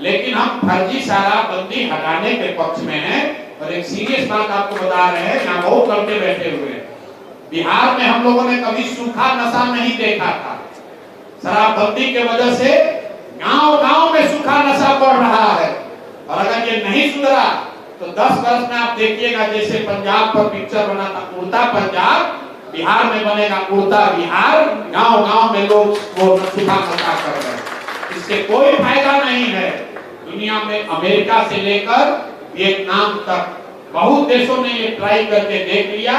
लेकिन हम फर्जी शराबबंदी हटाने के पक्ष में हैं। और एक सीरियस बात आपको बता रहे हैं, यहाँ बहुत लड़के बैठे हुए हैं। बिहार में हम लोगों ने कभी सूखा नशा नहीं देखा था। शराबबंदी के वजह से गांव-गांव में सूखा नशा बढ़ रहा है। और अगर ये नहीं सुधरा तो 10 वर्ष में आप देखिएगा जैसे पंजाब पर पिक्चर बना था उड़ता पंजाब, बिहार में बनेगा उड़ता बिहार। गांव-गांव में लोग वो सूखा नशा कर रहे हैं। इससे कोई फायदा नहीं है। दुनिया में अमेरिका से लेकर वियतनाम तक बहुत देशों ने ये ट्राई करके देख लिया।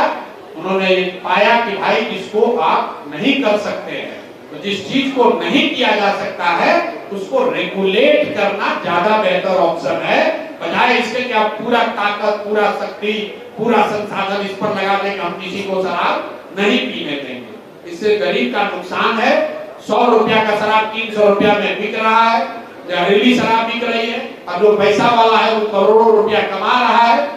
उन्होंने ये पाया कि भाई इसको आप नहीं कर सकते हैं। तो जिस चीज को नहीं किया जा सकता है उसको रेगुलेट करना ज्यादा बेहतर ऑप्शन है, बजाय इसके कि आप पूरा ताकत, पूरा शक्ति, पूरा संसाधन इस पर लगा दें कि हम किसी को शराब नहीं पीने देंगे। इससे गरीब का नुकसान है। 100 रुपया का शराब 300 रुपया में बिक रहा है, जहरीली शराब बिक रही है। अब जो पैसा वाला है वो करोड़ों रुपया कमा रहा है।